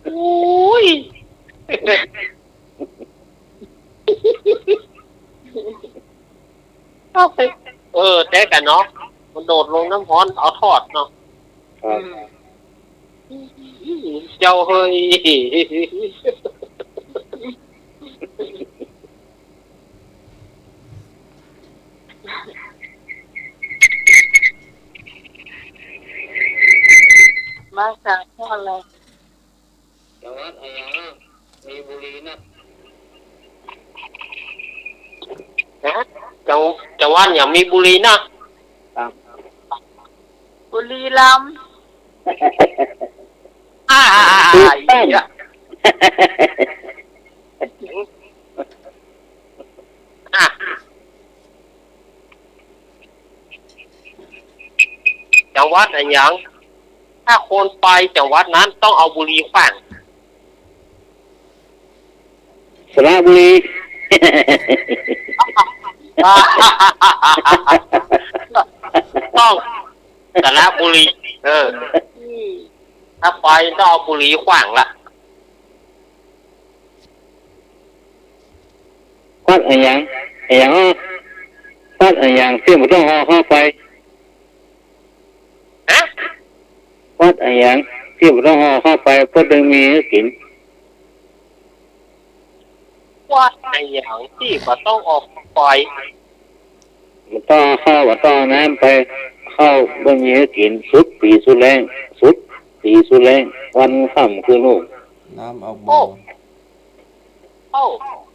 อุ้ยแต่กันเนาะมันโดดลงน้ำร้อนเอาทอดเนาะ ครับ เจ้าเฮ้ย มาจากพ่ออะไร จังหวัดอะไรมีบุรีนะ จังหวัดอย่างมีบุรีนะ ครับ บุรีรัมย์ ถูกต้อง จังหวัดอะไรอย่างถ้าคนไปจังหวัดนั้นต้องเอาบุหรี่ขว้าง สระบุรี ต้องสระบุรีถ้าไปต้องเอาบุหรี่ขว้างละ วัดอะไรอย่างวัดอะไรอย่างเสี่ยงไม่ต้องห่อเข้าไป ฮะ วัดอะไรอย่างเสี่ยงไม่ต้องห่อเข้าไปเพื่อดึงมีให้กิน วัดอะไรอย่างที่ก็ต้องออกไป มันต้องเข้าว่าต้องน้ำไปเข้าเบิ่งมีให้กินสุดปีสุดแรงสุดปีสุดแรงวันค่ำคือลูก น้ำออกบ่อ โอ้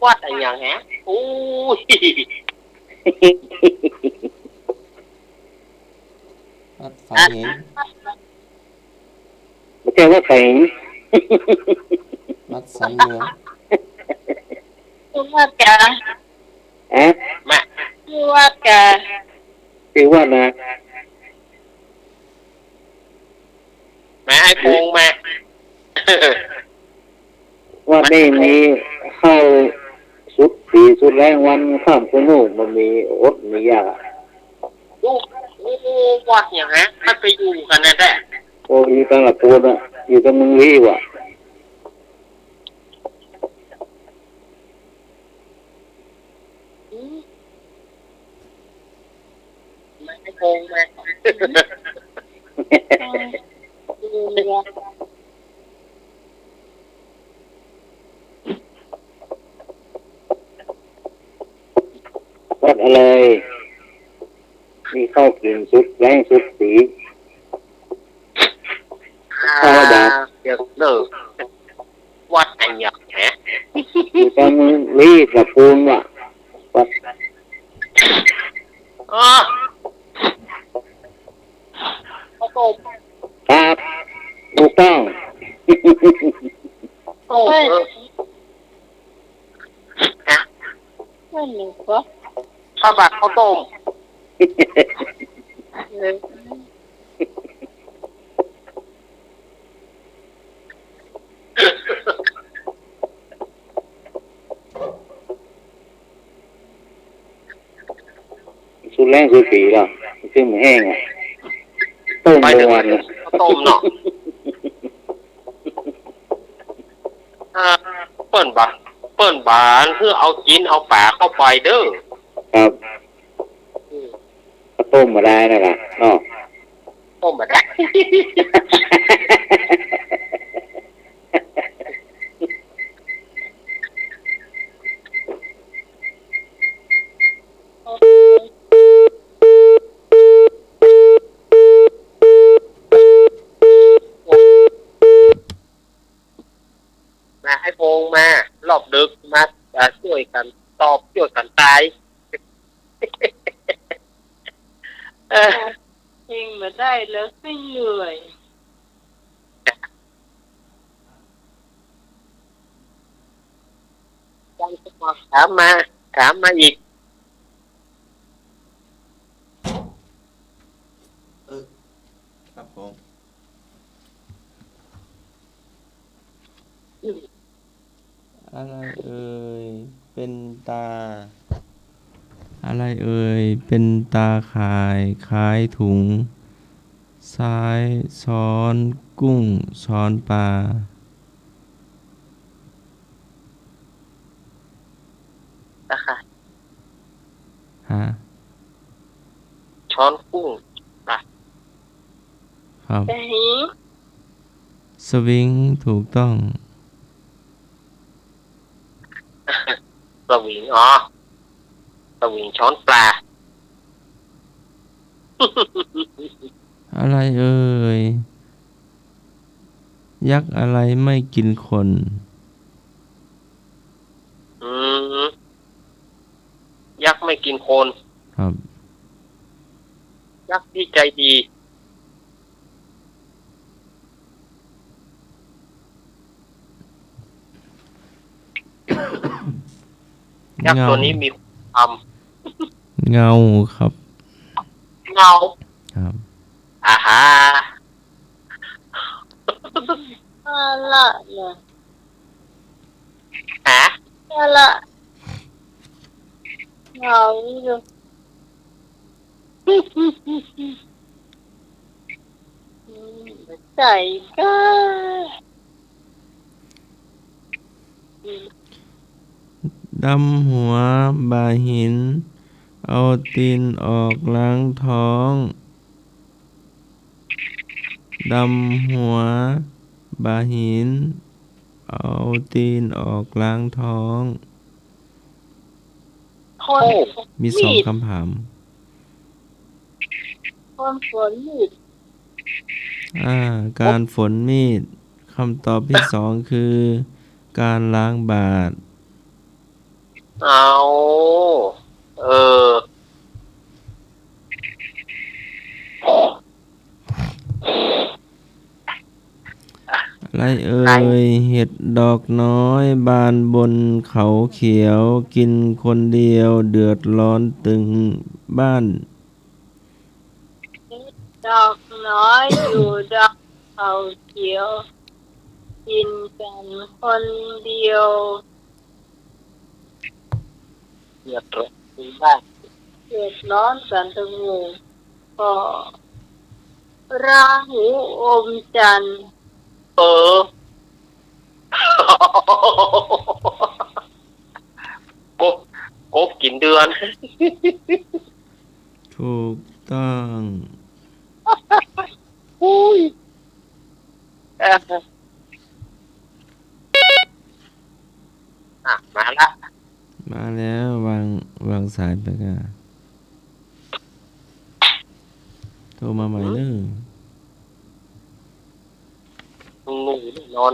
วัดอะไรอย่างฮะอู้ย วัดฝาเหง ไม่ใช่ว่าแข็ง วัดสันเหนือ โ ชื่อว่าแก อะ แม่ ชื่อว่าแก คือว่านะ แม่ไอ้พงแม่ ว่าได้มีเข้าสุดสีสุดแรงวันข้ามคุณูมันมีอดมียาก ลูกวัดอย่างนั้นมันไปอยู่กันนะแด้ โอ้อยู่ตั้งละปูนอ่ะอยู่ตั้งมึงรีว่ะ แม่ไอ้พงแม่ วัดอะไรมีเข้ากินสุดแรงสุดสี เดี๋ยวเลิกวัดอันหยักแฮะ อยู่ตั้งมึงรีกับปูนว่ะวัด อ๋อ ครับถูกต้อง โอ้ฮะ ไม่หนูก็ ข้าวผัดข้าวต้ม สุดแรงสุดสีหรอซึ่งมันแห้งอ่ะต้ม ไปถึง วัน ข้าวต้มเนาะเปิ้นบานเพื่อเอากินเอาปลาเข้าไปเด้อ ครับก็ต้มมาได้นั่นแหละเนาะ ต้มมาได้ มาให้โพงมารอบดึกมาช่วยกันตอบช่วยกันตาย ยิงมาได้แล้วไม่เหนื่อย ถามมาอีก ครับผม อะไรเอ่ยเป็นตา อะไรเอ่ยเป็นตาข่ายคล้ายถุง ซ้ายซ้อนกุ้งซ้อนปลา นะคะ ฮะ ช้อนกุ้งปลา ครับ แต่หี สวิงถูกต้อง สวิงสวิงช้อนปลา อะไรเอ่ยยักษ์อะไรไม่กินคน อืมยักษ์ไม่กินคน ครับ ยักษ์ที่ใจดี ยักษ์ตัวนี้มีความ เงาครับ เงา ครับ อาฮา อะไรเนี่ย หา อะไรเหงาอยู่ใจก็ ดำหัวบาหิน เอาตีนออกล้างท้อง ดำหัวบาหิน เอาตีนออกล้างท้อง คน มีสองคำถาม คนฝนมีด การฝนมีด คำตอบที่สองคือ การล้างบาท เอาเออ อะไร เอ่ยเห็ดดอกน้อยบานบนเขาเขียวกินคนเดียวเดือดร้อนตึงบ้าน ดอกน้อยอยู่ดอกเขาเขียวกินกันคนเดียว เดือดร้อนถึงบ้าน เดือดร้อนกันทั้งหมู่ก็ราหูอมจันทร์ เออ กบกบกินเดือน ถูกต้อง อุ้ยมาละ มาแล้ววางสายไปก่ะโทรมาใหม่เนอะ งูแน่นอน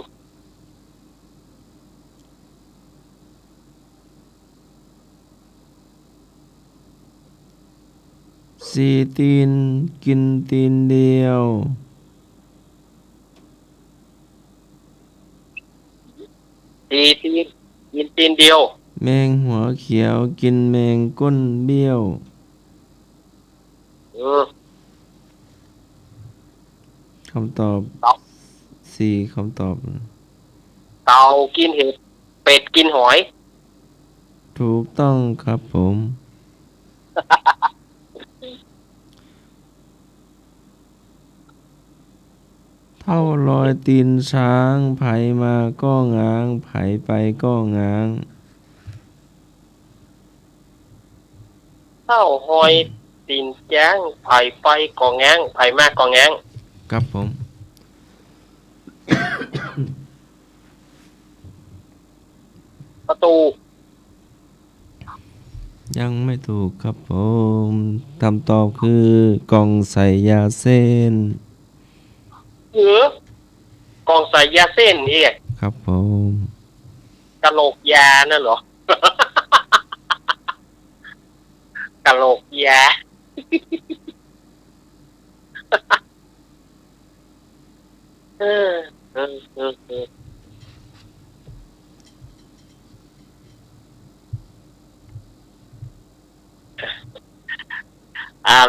สี่ตีนกินตีนเดียว ตีตีนกินตีนเดียว แมงหัวเขียวกินแมงก้นเบี้ยว เออ คำตอบ เต่า สี่คำตอบ เต่ากินเห็ดเป็ดกินหอย ถูกต้องครับผม เท่ารอยตีนช้างไผมาก็ง้างไผไปก็ง้าง เท่าหอยตีนแจ้งไผ่ไปกองแง้งไผ่มากกองแง้ง ครับผม ประตู ยังไม่ถูกครับผมคำตอบคือกล่องใส่ยาเส้น หรือกองใส่ยาเส้นนี่ ครับผม กะโหลกยานั่นเหรอ กะโหลกยา เออเออเออเออ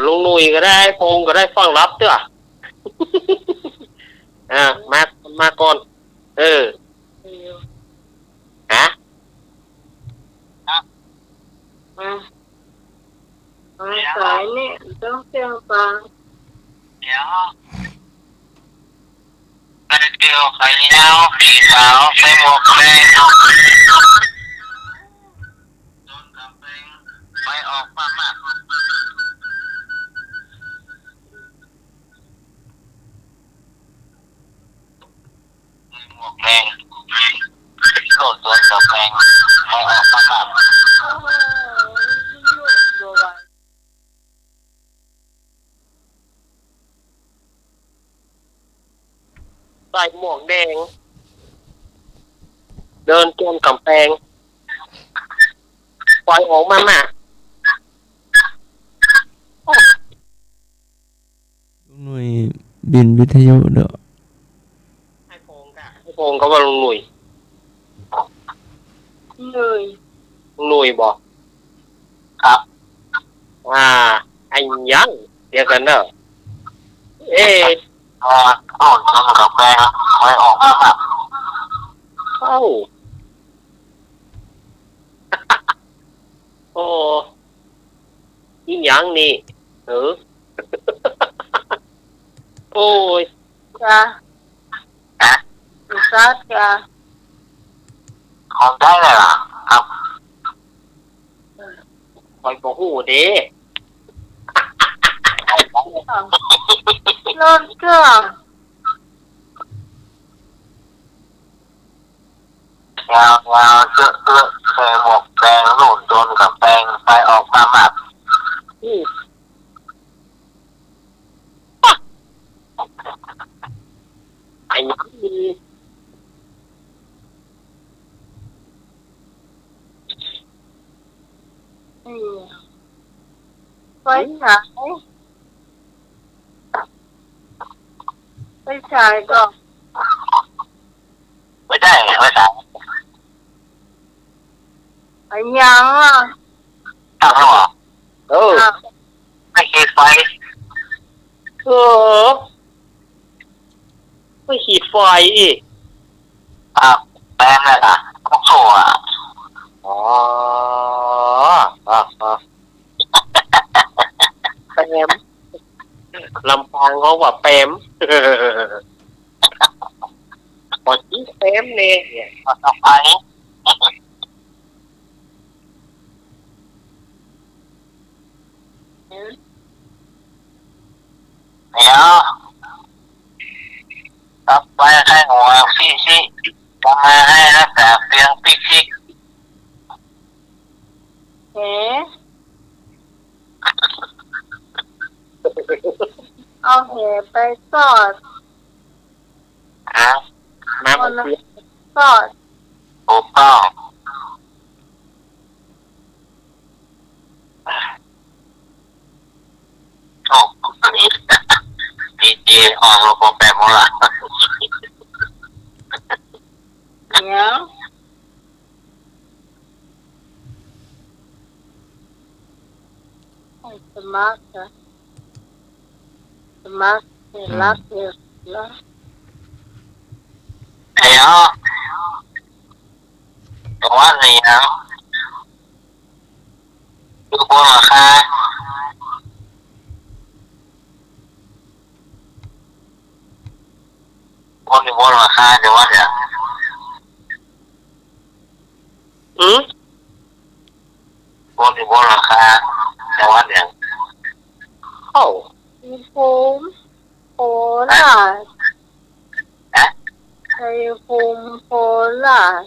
ลุงหนุ่ยก็ได้พงก็ได้ฟังรับเถอะ มาก่อน เออ ฮะ มาสายเนี่ยต้องเสียงฟัง เดี๋ยวไปเดียวไข่ยาวสีขาวใส่หมวกแดงโดนกำแพงไปออกมามากหมวกแดงโดนกำแพงไปออกมามาก ใส่หมวกแดง เดินจนกำแพงปล่อยออกมา ลุงหน่วยบินวิทยุเด้อ ให้พงก็ว่าลุงหนุ่ย เหนื่อย ลุงหนุ่ยบอกครับอันยังเดี๋ยวกันเนอะเอ๊ะ ต้นกาแฟไปออกมาแบบ เข้า โอ้ยิ่งยังนี่เออ โอ้ย จ้าซัดจ้า ของได้เลยล่ะครับ คอยบอกหูเด้ รถเครื่อง ยาวเสื้อใส่หมวกแดงหนุนโดนกับแปงไปออกมาแบบ ไอ้ยังมี ไปฉายไปฉายก็ ยังอ่ะ ตั้งแล้วเหรอ เออ ไม่ขีดไฟ เออไม่ขีดไฟอีก แปลงเลยอ่ะก็โซ่อ่ะ อ๋ออ๋อแปมลำพังเขาว่าแปมพอที่แปมเนี่ย ต่อไปเดี๋ยวต่อไปให้หัวพี่ชิทำมาให้นะแต่เพียงพี่ชิ เอ๋เอาเหไปสอด น้ำมันเสีย สอด ถูกต้องโอ้ดีดีออกระบบแบบโบราณ เดี๋ยวให้สมัครนะสมัครเห็นรักเห็นแล้ว เดี๋ยวแต่ว่าอะไรนะดูบนราคาบนราคาเดี๋ยวว่าเดี๋ยว บนราคาเดี๋ยวว่าเดี๋ยว เข้า มีภูมิโคราช นะ ชัยภูมิโคราช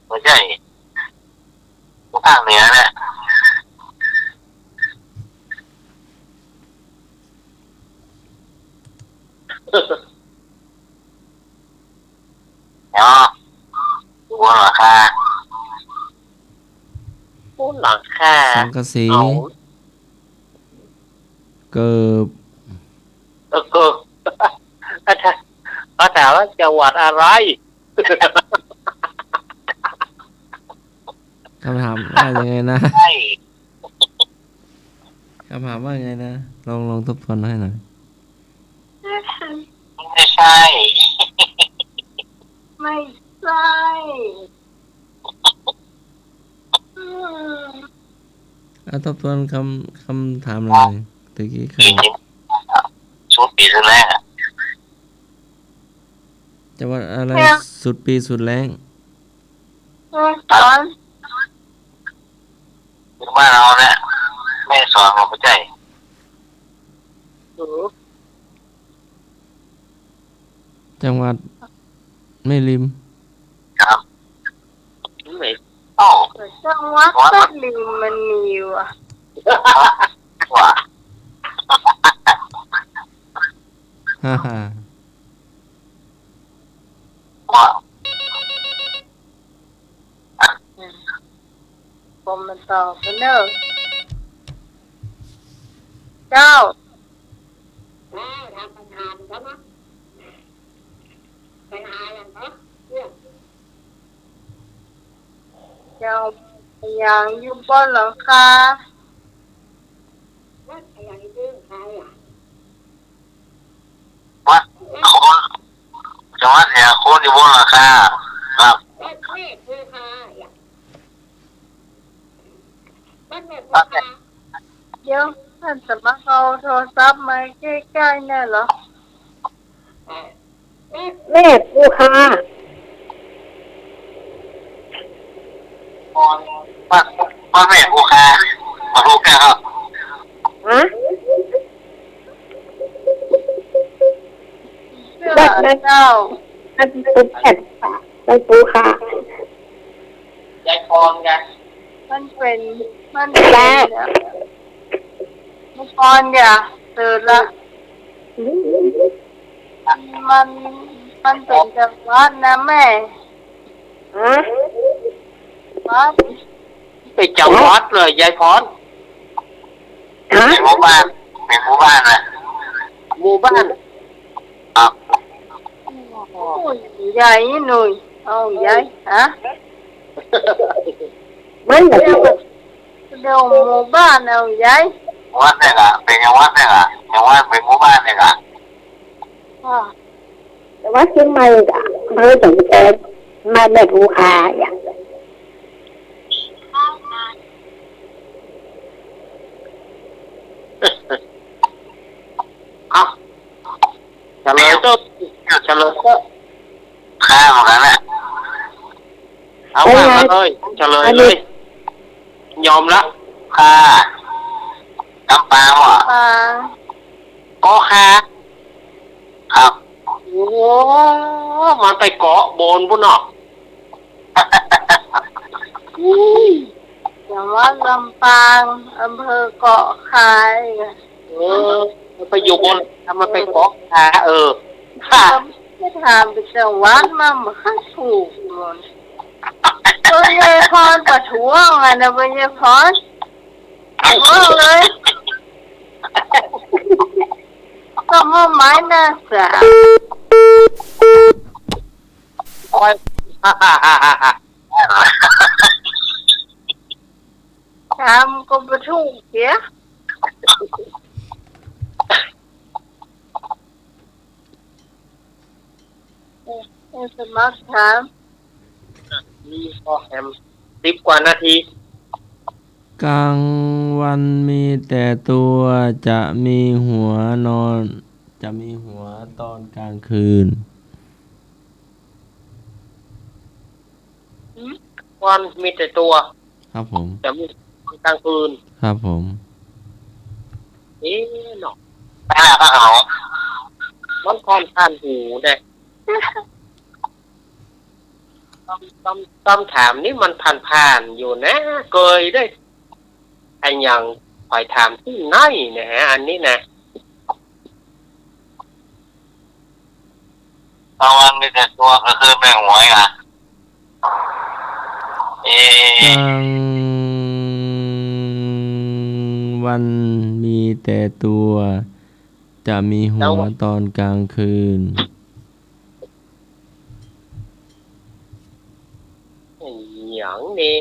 ไม่ใช่ภาคเหนือเนี่ยเนาะดูบนราคา ผู้หลังคา สังกะสี เอา เกิบ เขาถามว่าจังหวัดอะไร คำถามว่ายังไงนะ ใช่ คำถามว่ายังไงนะ ลองทบทวนให้หน่อย ไม่ใช่ ไม่ใช่อืม ทบทวนคำถามเลยตะกี้คือ ชุดปีแรก จังหวัดอะไรสุดปีสุดแรง ตอน บ้านเราเนี่ยแม่สอนเราไม่ใช่ จังหวัดไม่ริม ครับ ไม่ โอ้ จังหวัดตะลิงมันมีว่ะ ว่า ฮ่าฮ่า ว่า ผมมาตอบกันเนอะเจ้าเจ้าอย่างอยู่บนหลังคา วัดคนจังหวัดเนี่ยคนอยู่บนราคาครับ เดี๋ยวท่านจะมาเอาโทรศัพท์มาใกล้ๆแน่เหรอ แม่ปูคา พ่อแม่ผู้ค้ามาลูกแกครับ ฮะ เชื่อเจ้า อันเป็นแผ่นฝาเป็นปูคาย ายพรไง มันเป็นเนี่ยเมื่อก่อนอย่าตื่นละมันเป็นจังหวัดนะแม่ ฮะ วัด ไปจังหวัดเลยยายพร ฮะ เป็นหมู่บ้านนะ หมู่บ้าน ครับ โอ้ยใหญ่หน่อยเอาใหญ่ฮะ มันแบบ เดี๋ยวหมู่บ้านเอาใหญ่ วัดเนี่ยกะเป็นยังวัดเนี่ยกะยังวัดเป็นหมู่บ้านเนี่ยกะ อ่า แต่ว่าเชียงใหม่อะเมื่อถึงแต่ไม่ได้ผู้ค้าอย่าง เอาเฉลยต้นเฉลยต้น ข้าวเหมือนกันแหละ เอาว่ามาเลยเฉลยเลยยอมละ ข้ากำปามอ่ะ อ่า ก็คา ครับ โอ้มันไปเกาะโบนพุ่นเนาะ อย่างว่าลำปางอำเภอเกาะคาย มันไปอยู่บนทำมันไปเกาะคาค่ะ ไม่ถามไปจังหวัดมาเหมือนข้าถูกหมดตัวยายพรประท้วงไงนะตัวยายพรประท้วงเลยก็มอไม้น่าสา คอยฮ่าฮ่าฮ่าฮ่า ถามก็ประท้วงเสียสมัครถาม มีพอแฮม10 กว่านาที กลางวันมีแต่ตัวจะมีหัวนอน จะมีหัวตอนกลางคืน วันมีแต่ตัว ครับผม แต่มีกลางคืน ครับผม เนาะ ไปแล้วก็เอา มันค่อนข้างหูเนี่ยคำถามนี้มันผ่านๆอยู่นะเคยได้ไอ้ยังคอยถามที่ไหนนะฮะอันนี้นะ ตอนวันมีแต่ตัวก็คือแม่หวยอ่ะเอก ลางวันมีแต่ตัว จะมีหัวตอนกลางคืน อย่างนี้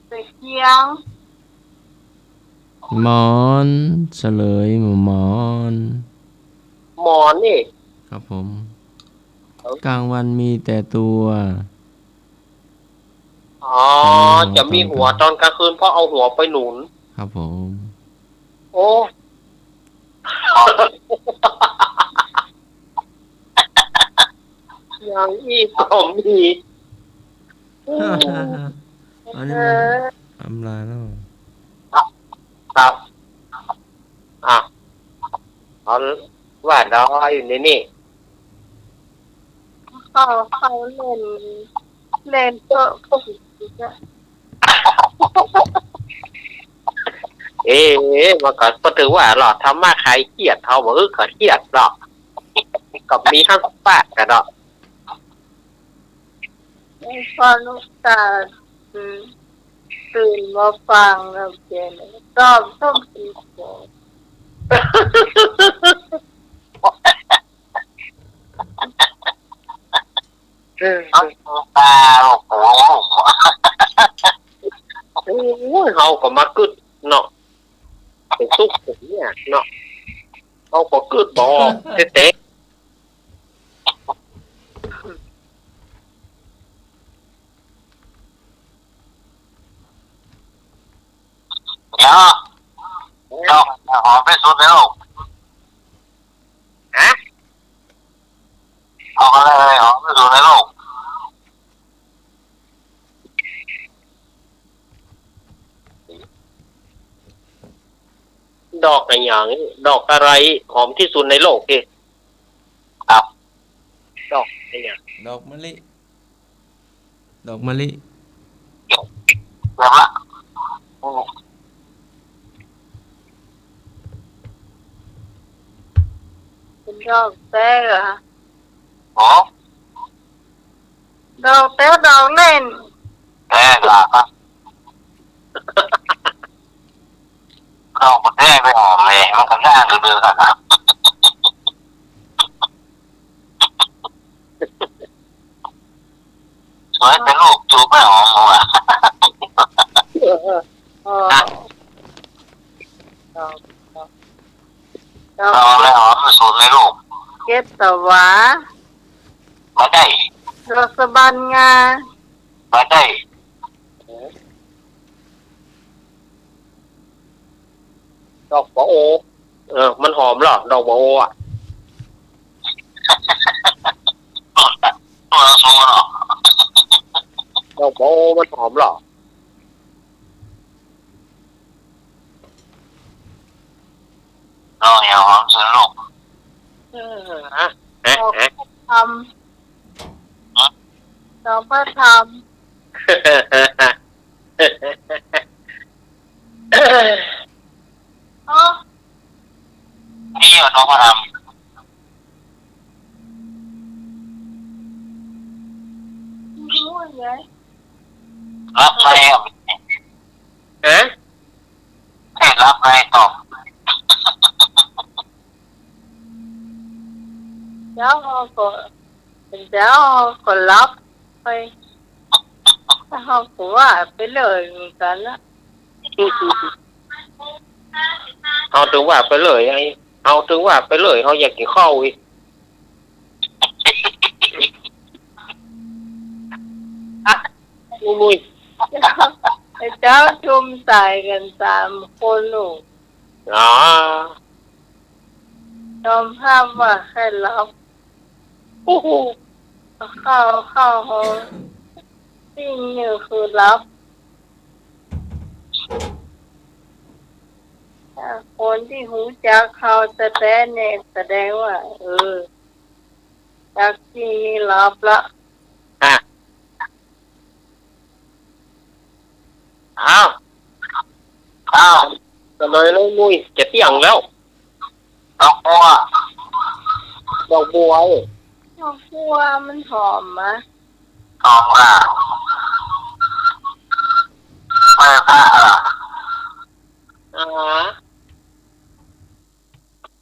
ไปเคียง หมอนเฉลยหมอน หมอนนี่ ครับผม กลางวันมีแต่ตัว อ๋อจะมีหัวตอนกลางคืนเพราะเอาหัวไปหนุน ครับผม โอ้ อย่างนี้ก็มี อันนี้มันอำลาแล้ว ครับอ่ะเอาว่าดออยู่ในนี่ เขาเล่นเตอะพวกนี้ มันก็ถือว่าหรอทำมาใครเครียดเขาบอกเขาเครียดหรอกกับมีข้างปากกันหรอก พอลูกตาตื่นมาฟังแล้วเจนต้องตีโผ เอาตาโอ้โห โอ้ยเขาก็มากึดเนาะเป็นซุกผมเนี่ยเนาะเขาก็กึดบอกเตะ เดี๋ยวเราหอมไม่สุดแล้ว ฮะ เอาอะไรหอมไม่สุดในโลก ดอกอะไรอย่างนี้ดอกอะไรหอมที่สุดในโลกพี่ ครับ ดอกอะไรอย่าง ดอกมะลิ ดอกมะลิ เดี๋ยวละ เป็นดอกแต้เหรอ โอ้ ดอกแต้ดอกเล่น แก่ละครับเราก็แท้ไปหอมเลยมันก็น่าดื้อๆกันครับสวยเป็นโล ไม่หอมว่ะ อ๋อดอกหอมเลยหอมสุดเลยลูก เก็บตะหวา มาได้ ดอกสะบันงา มาได้ ดอกบอโอมันหอมเหรอดอกบอโออ่ะ ตัวละโซ่เนาะ ดอกบอโอมันหอมเหรอ เราอย่าหอมสุดลูก ฮะ ดอกพระธรรมดอกพระธรรมอ๋อ นี่อยู่น้องมาท รู้ไง ำรับไปอ่ะ ฮะ แค่รับไปตอบ เดี๋ยวเขาก็รับไปถ้าเขาก็ว่าไปเลยเหมือนกันละ เอาถึงว่าไปเลยไอ้เอาถึงว่าไปเลยเขาอยากกินข้าวอีกมุ้ย ไอ้เจ้าชุมใส่กัน3 คนลูก อ๋อย อมห้ามว่าให้รับ โอ้โห เข้าเขาสิ่งนี้คือรับถ้าคนที่หูจักเขาแต่เนี่ยแสดงว่าจากที่นี้รับละ อ่ะอ้าวก็เลยแล้วมุ้ยจะเที่ยงแล้ว ดอกบัว ดอกบัว ดอกบัวมันหอมมะ หอมค่ะไม่ผ้าอ่ะ อ่า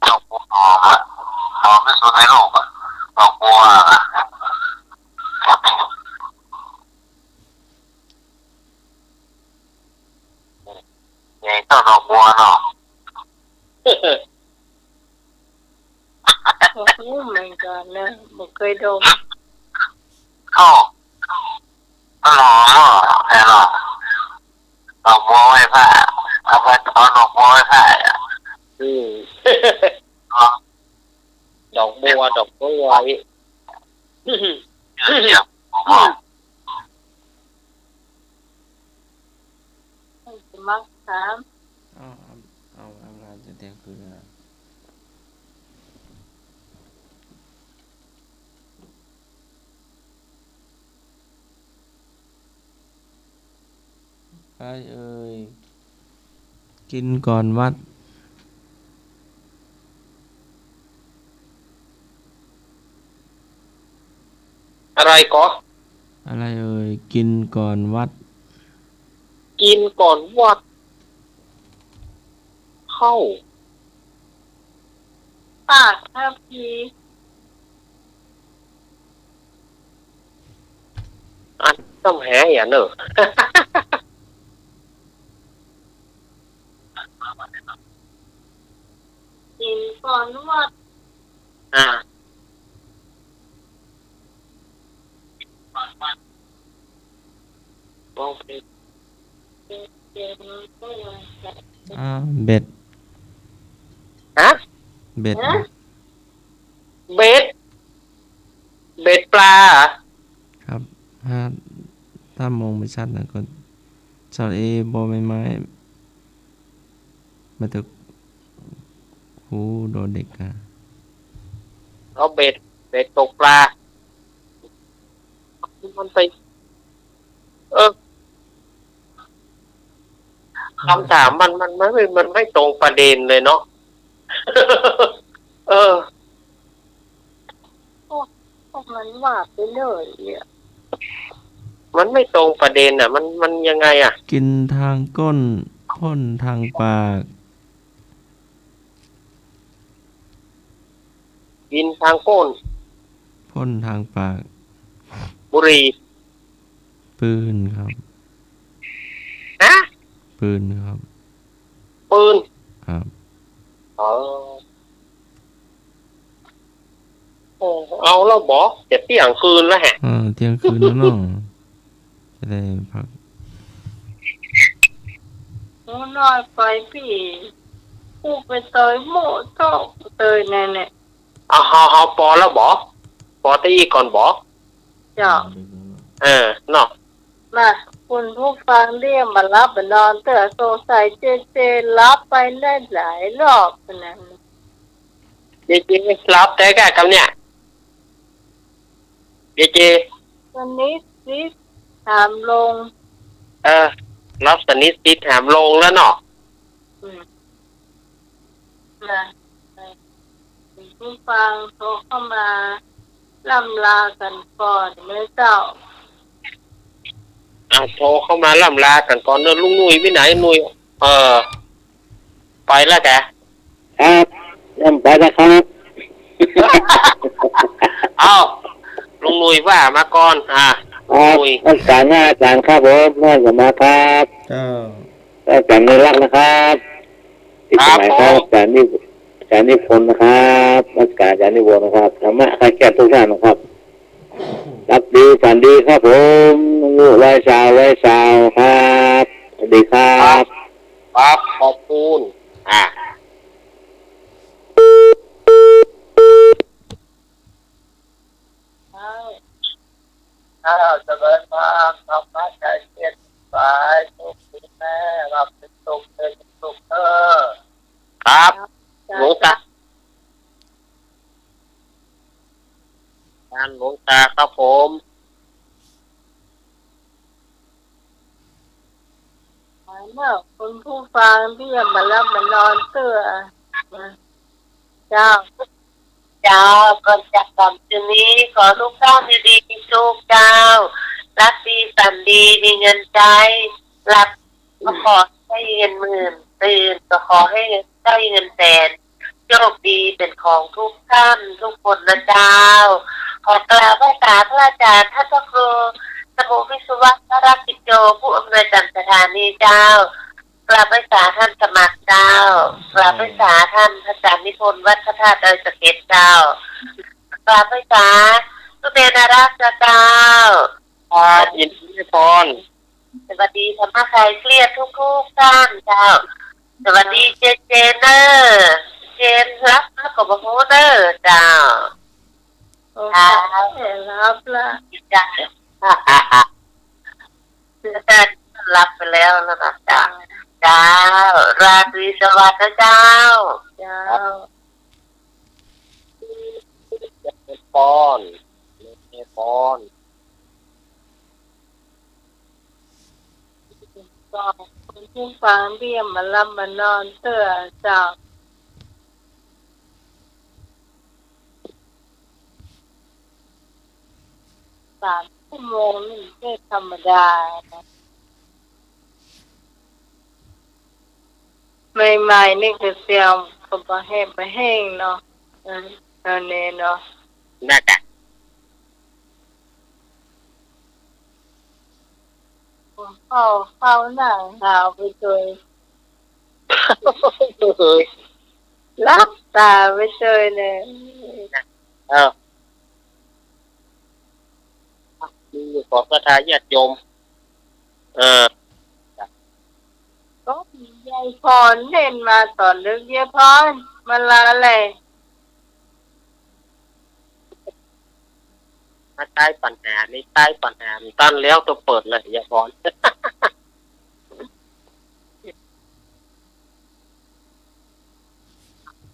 ดอกบัวหอมอ่ะหอมที่สุดในโลกอ่ะดอกบัวนี่เจ้าดอกบัวเนาะ รู้เหมือนกันนะบ่เคยดม เข้ามันหอมอ่ะแค่หรอดอกบัวไว้ผ้าเอาไปเอาดอกบัวไว้ผ้าอ่ะ อืม ดอกบัวอีก เดี๋ยวผมบอก มักถาม เอางานจะเที่ยงคืนนะใครเอ่ยกินก่อนวัด อะไรก็ อะไรเอ่ยกินก่อนวัด กินก่อนวัดเข้า ปากทับพี อันต้องแหอย่าเนอะ กินก่อนวัด อ่าโอเค เจ็บก็เลย เบ็ด ฮะ เบ็ด เบ็ดปลาเหรอ ครับถ้ามองไม่ชัดนะก็สระเอบอใบไม้มาถึกหูโดนเด็กอะ เอาเบ็ดตกปลามันไปคำถามมันไม่ตรงประเด็นเลยเนาะ พวกมันว่าไปเลยเนี่ย มันไม่ตรงประเด็นอ่ะ มันยังไงอ่ะ กินทางก้นพ่นทางปาก กินทางก้น พ่นทางปาก บุหรี่ ไป ปืนครับ ฮะ ปืนครับ ปืน ครับ อ๋อเอาแล้วบอจะเที่ยงคืนแล้วฮะ เที่ยงคืนแล้วเนาะจะได้พัก หนูน้อยไปพี่ผู้ไปเตยโม่โตเตยแน่ เฮาปอแล้วบอปอตีก่อนบอ ๆจ้า เนาะ มาคุณผู้ฟังเรียกมารับมานอนเตอสงสัยเจรับไปได้หลายรอบนะ เจรับแต่กะกับเนี่ยเจ วันนี้สิถามลง รับสนิทติดแถมลงแล้วเนาะ นะคุณผู้ฟังโทรเข้ามาล่ำลากันก่อนเมื่อเจ้า โทรเข้ามาล่ำลากันก่อนเนอะลุงนุ้ยไปไหนนุ้ยไปแล้วแก ครับเริ่มไปแล้วครับ เอาลุงนุ้ยว่ามาก่อนครับ นุ้ย รักษาหน้าอาจารย์ครับผมแม่สมาครับ เจ้า อาจารย์นิรักษ์นะครับที่สมัยครับอาจารย์นิพนธ์นะครับรักษาอาจารย์นิพนธ์นะครับธรรมะใครแก่ทุกท่านนะครับรักดีฝันดีครับผมลูกไว้สาวครับสวัสดีครับ ครับขอบคุณจะเดินมาทำมาใจเย็นสายสุขแม่รับเป็นสุขเป็นสุขครับหลวงตาหลวงตาครับผม เมื่อคุณผู้ฟังที่ยังมารับมานอนเตือเจ้า เจ้าก่อนจากกรรมคืนนี้ขอทุกท่านดีๆมีโชคเจ้ารักดีสันดีมีเงินใจหลับก็ขอให้เงินหมื่นตื่นก็ขอให้ได้เงินแสนโชคดีเป็นของทุกท่านทุกคนนะเจ้าขอกล่าวไหว้สาพระอาจารย์ท่านพระครูสมุวิศวะพระรักกิจโจผู้อำนวยการสถานีเจ้ากราบไหว้สาท่านสมัครเจ้ากราบไหว้สาท่านพระอาจารย์นิพนธ์วัดพระธาตุดอยสะเก็ดเจ้ากราบไหว้สาสุเดนาราชเจ้ายินดีพร สวัสดีธรรมะใครเครียดทุกท่านเจ้าสวัสดีเจเนอร์เจนรับแล้วก็บอกเนอร์เจ้ารับละจ้ารับไปแล้วนะจ้าเจ้าราตรีสวัสดิ์นะเจ้าเจ้าพรก็คุณผู้ฟังที่ยังมารับมานอนเตือเจ้า3 ชั่วโมงนี่ไม่ธรรมดาใหม่ๆนี่คือเสียงก็ไปแห้งเนาะตอนนี้เนาะน่ากะเข้าหนังหาวไปเลยรับตาไปเลยเนี่ยมีขอพระทาญาติโยมก็ยายพรเล่นมาตอนเด็กยายพรมาลาอะไรถ้าใต้ปัญหานี่ใต้ปัญหาตั้นแล้วตัวเปิดเลยอย่าพร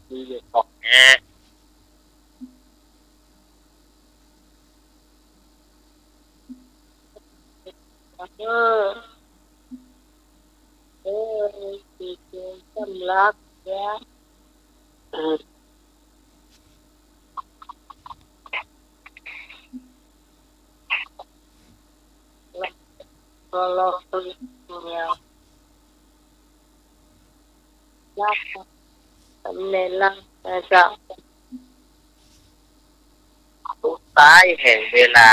มีอยู่ของดีเจสำลักแล้วก็ลอกตัวเนี่ยรักทำเนลังนะจ๊ะสุดท้ายแห่งเวลา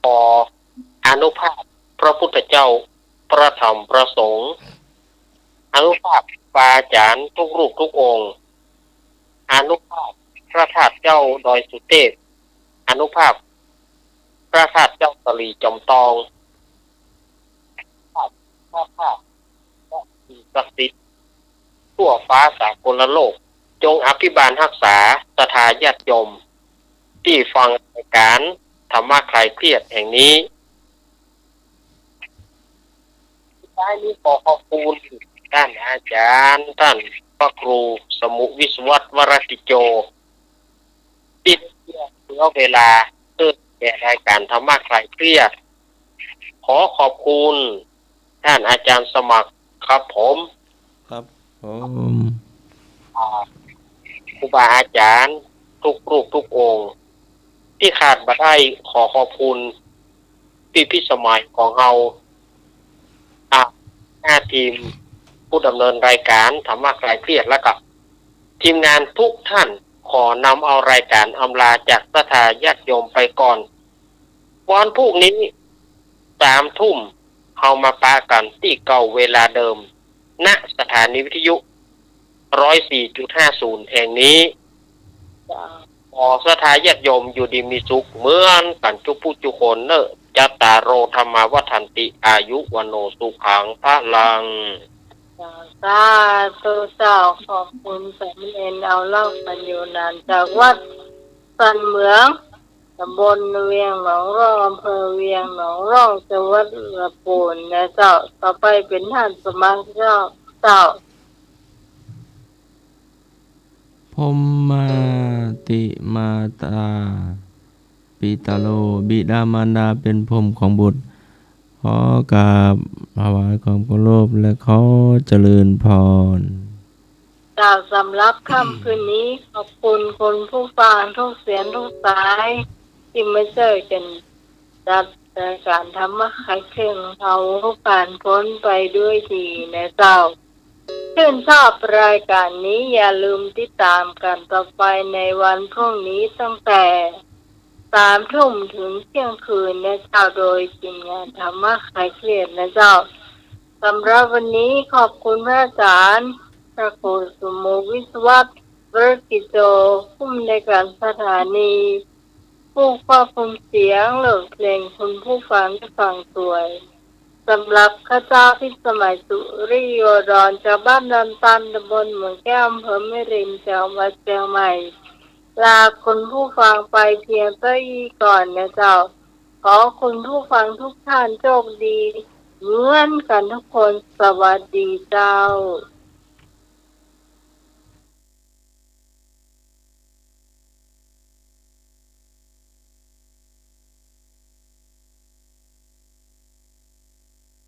พอ อานุภาพพระพุทธเจ้าพระธรรมพระสงฆ์อานุภาพครูอาจารย์ทุกรูปทุกองค์อานุภาพพระธาตุเจ้าดอยสุเทพอานุภาพพระธาตุเจ้าสลีจอมทองพระธาตุศักดิ์สิทธิ์ทั่วฟ้าสากลโลกจงอภิบาลรักษาศรัทธาญาติโยมที่ฟังรายการธรรมะคลายเครียดแห่งนี้ท้ายนี้ขอขอบคุณท่านอาจารย์ท่านพระครูสมุวิศวัตวรติโจที่เหลือเวลาเพื่อแก่รายการธรรมะคลายเครียดขอขอบคุณท่านอาจารย์สมัครครับผม ครับผม ครูบาอาจารย์ทุกรูปทุกองค์ที่ขาดบ่ได้ขอขอบคุณพี่พิสมัยของเราหน้าทีมผู้ดำเนินรายการธรรมะคลายเครียดแล้วก็ทีมงานทุกท่านขอนำเอารายการอำลาจากศรัทธาญาติโยมไปก่อนวันพรุ่งนี้3 ทุ่มเรามาปะกันที่เก่าเวลาเดิมณสถานีวิทยุ 104.50 แห่งนี้ขอศรัทธาญาติโยมอยู่ดีมีสุขเหมือนกันทุกผู้ทุกคนเนอะจัตตารโอธรรมวัฏันติอายุวโนสุขังพลัง สาธุเจ้าขอบคุณสามเณรเอาเล่าปัญโยนานจากวัดสันเหมืองตำบลเวียงหนองร่องอำเภอเวียงหนองร่องจังหวัดลำพูนนะเจ้าต่อไปเป็นท่านสมัครเจ้า พมมาติมาตาปิตาโลบิดามารดาเป็นพรหมของบุตรขอกราบถวายความเคารพและขอเจริญพร กล่าวสำหรับค่ำคืนนี้ขอบคุณคนผู้ฟังทุกเสียงทุกสายที่มาเจอกันจัดรายการธรรมะคลายเครียดของเราผ่านพ้นไปด้วยดีนะเจ้าชื่นชอบรายการนี้อย่าลืมติดตามกันต่อไปในวันพรุ่งนี้ตั้งแต่3 ทุ่มถึงเที่ยงคืนนะเจ้าโดยทีมงานธรรมะคลายเครียดนะเจ้าสำหรับวันนี้ขอบคุณพระอาจารย์พระครูสมุวิศวัตวรติโจผู้อำนวยการสถานีผู้ควบคุมเสียงเลือกเพลงคุณผู้ฟังที่ฟังสวยสำหรับข้าเจ้าพิสมัยสุริโยดรจากบ้านดอนตันตำบลเมืองแก้วอำเภอแม่ริมจังหวัดเชียงใหม่ลาคุณผู้ฟังไปเพียงเท่านี้ก่อนนะเจ้าขอคุณผู้ฟังทุกท่านโชคดีเหมือนกันทุกคนสวัสดีเจ้า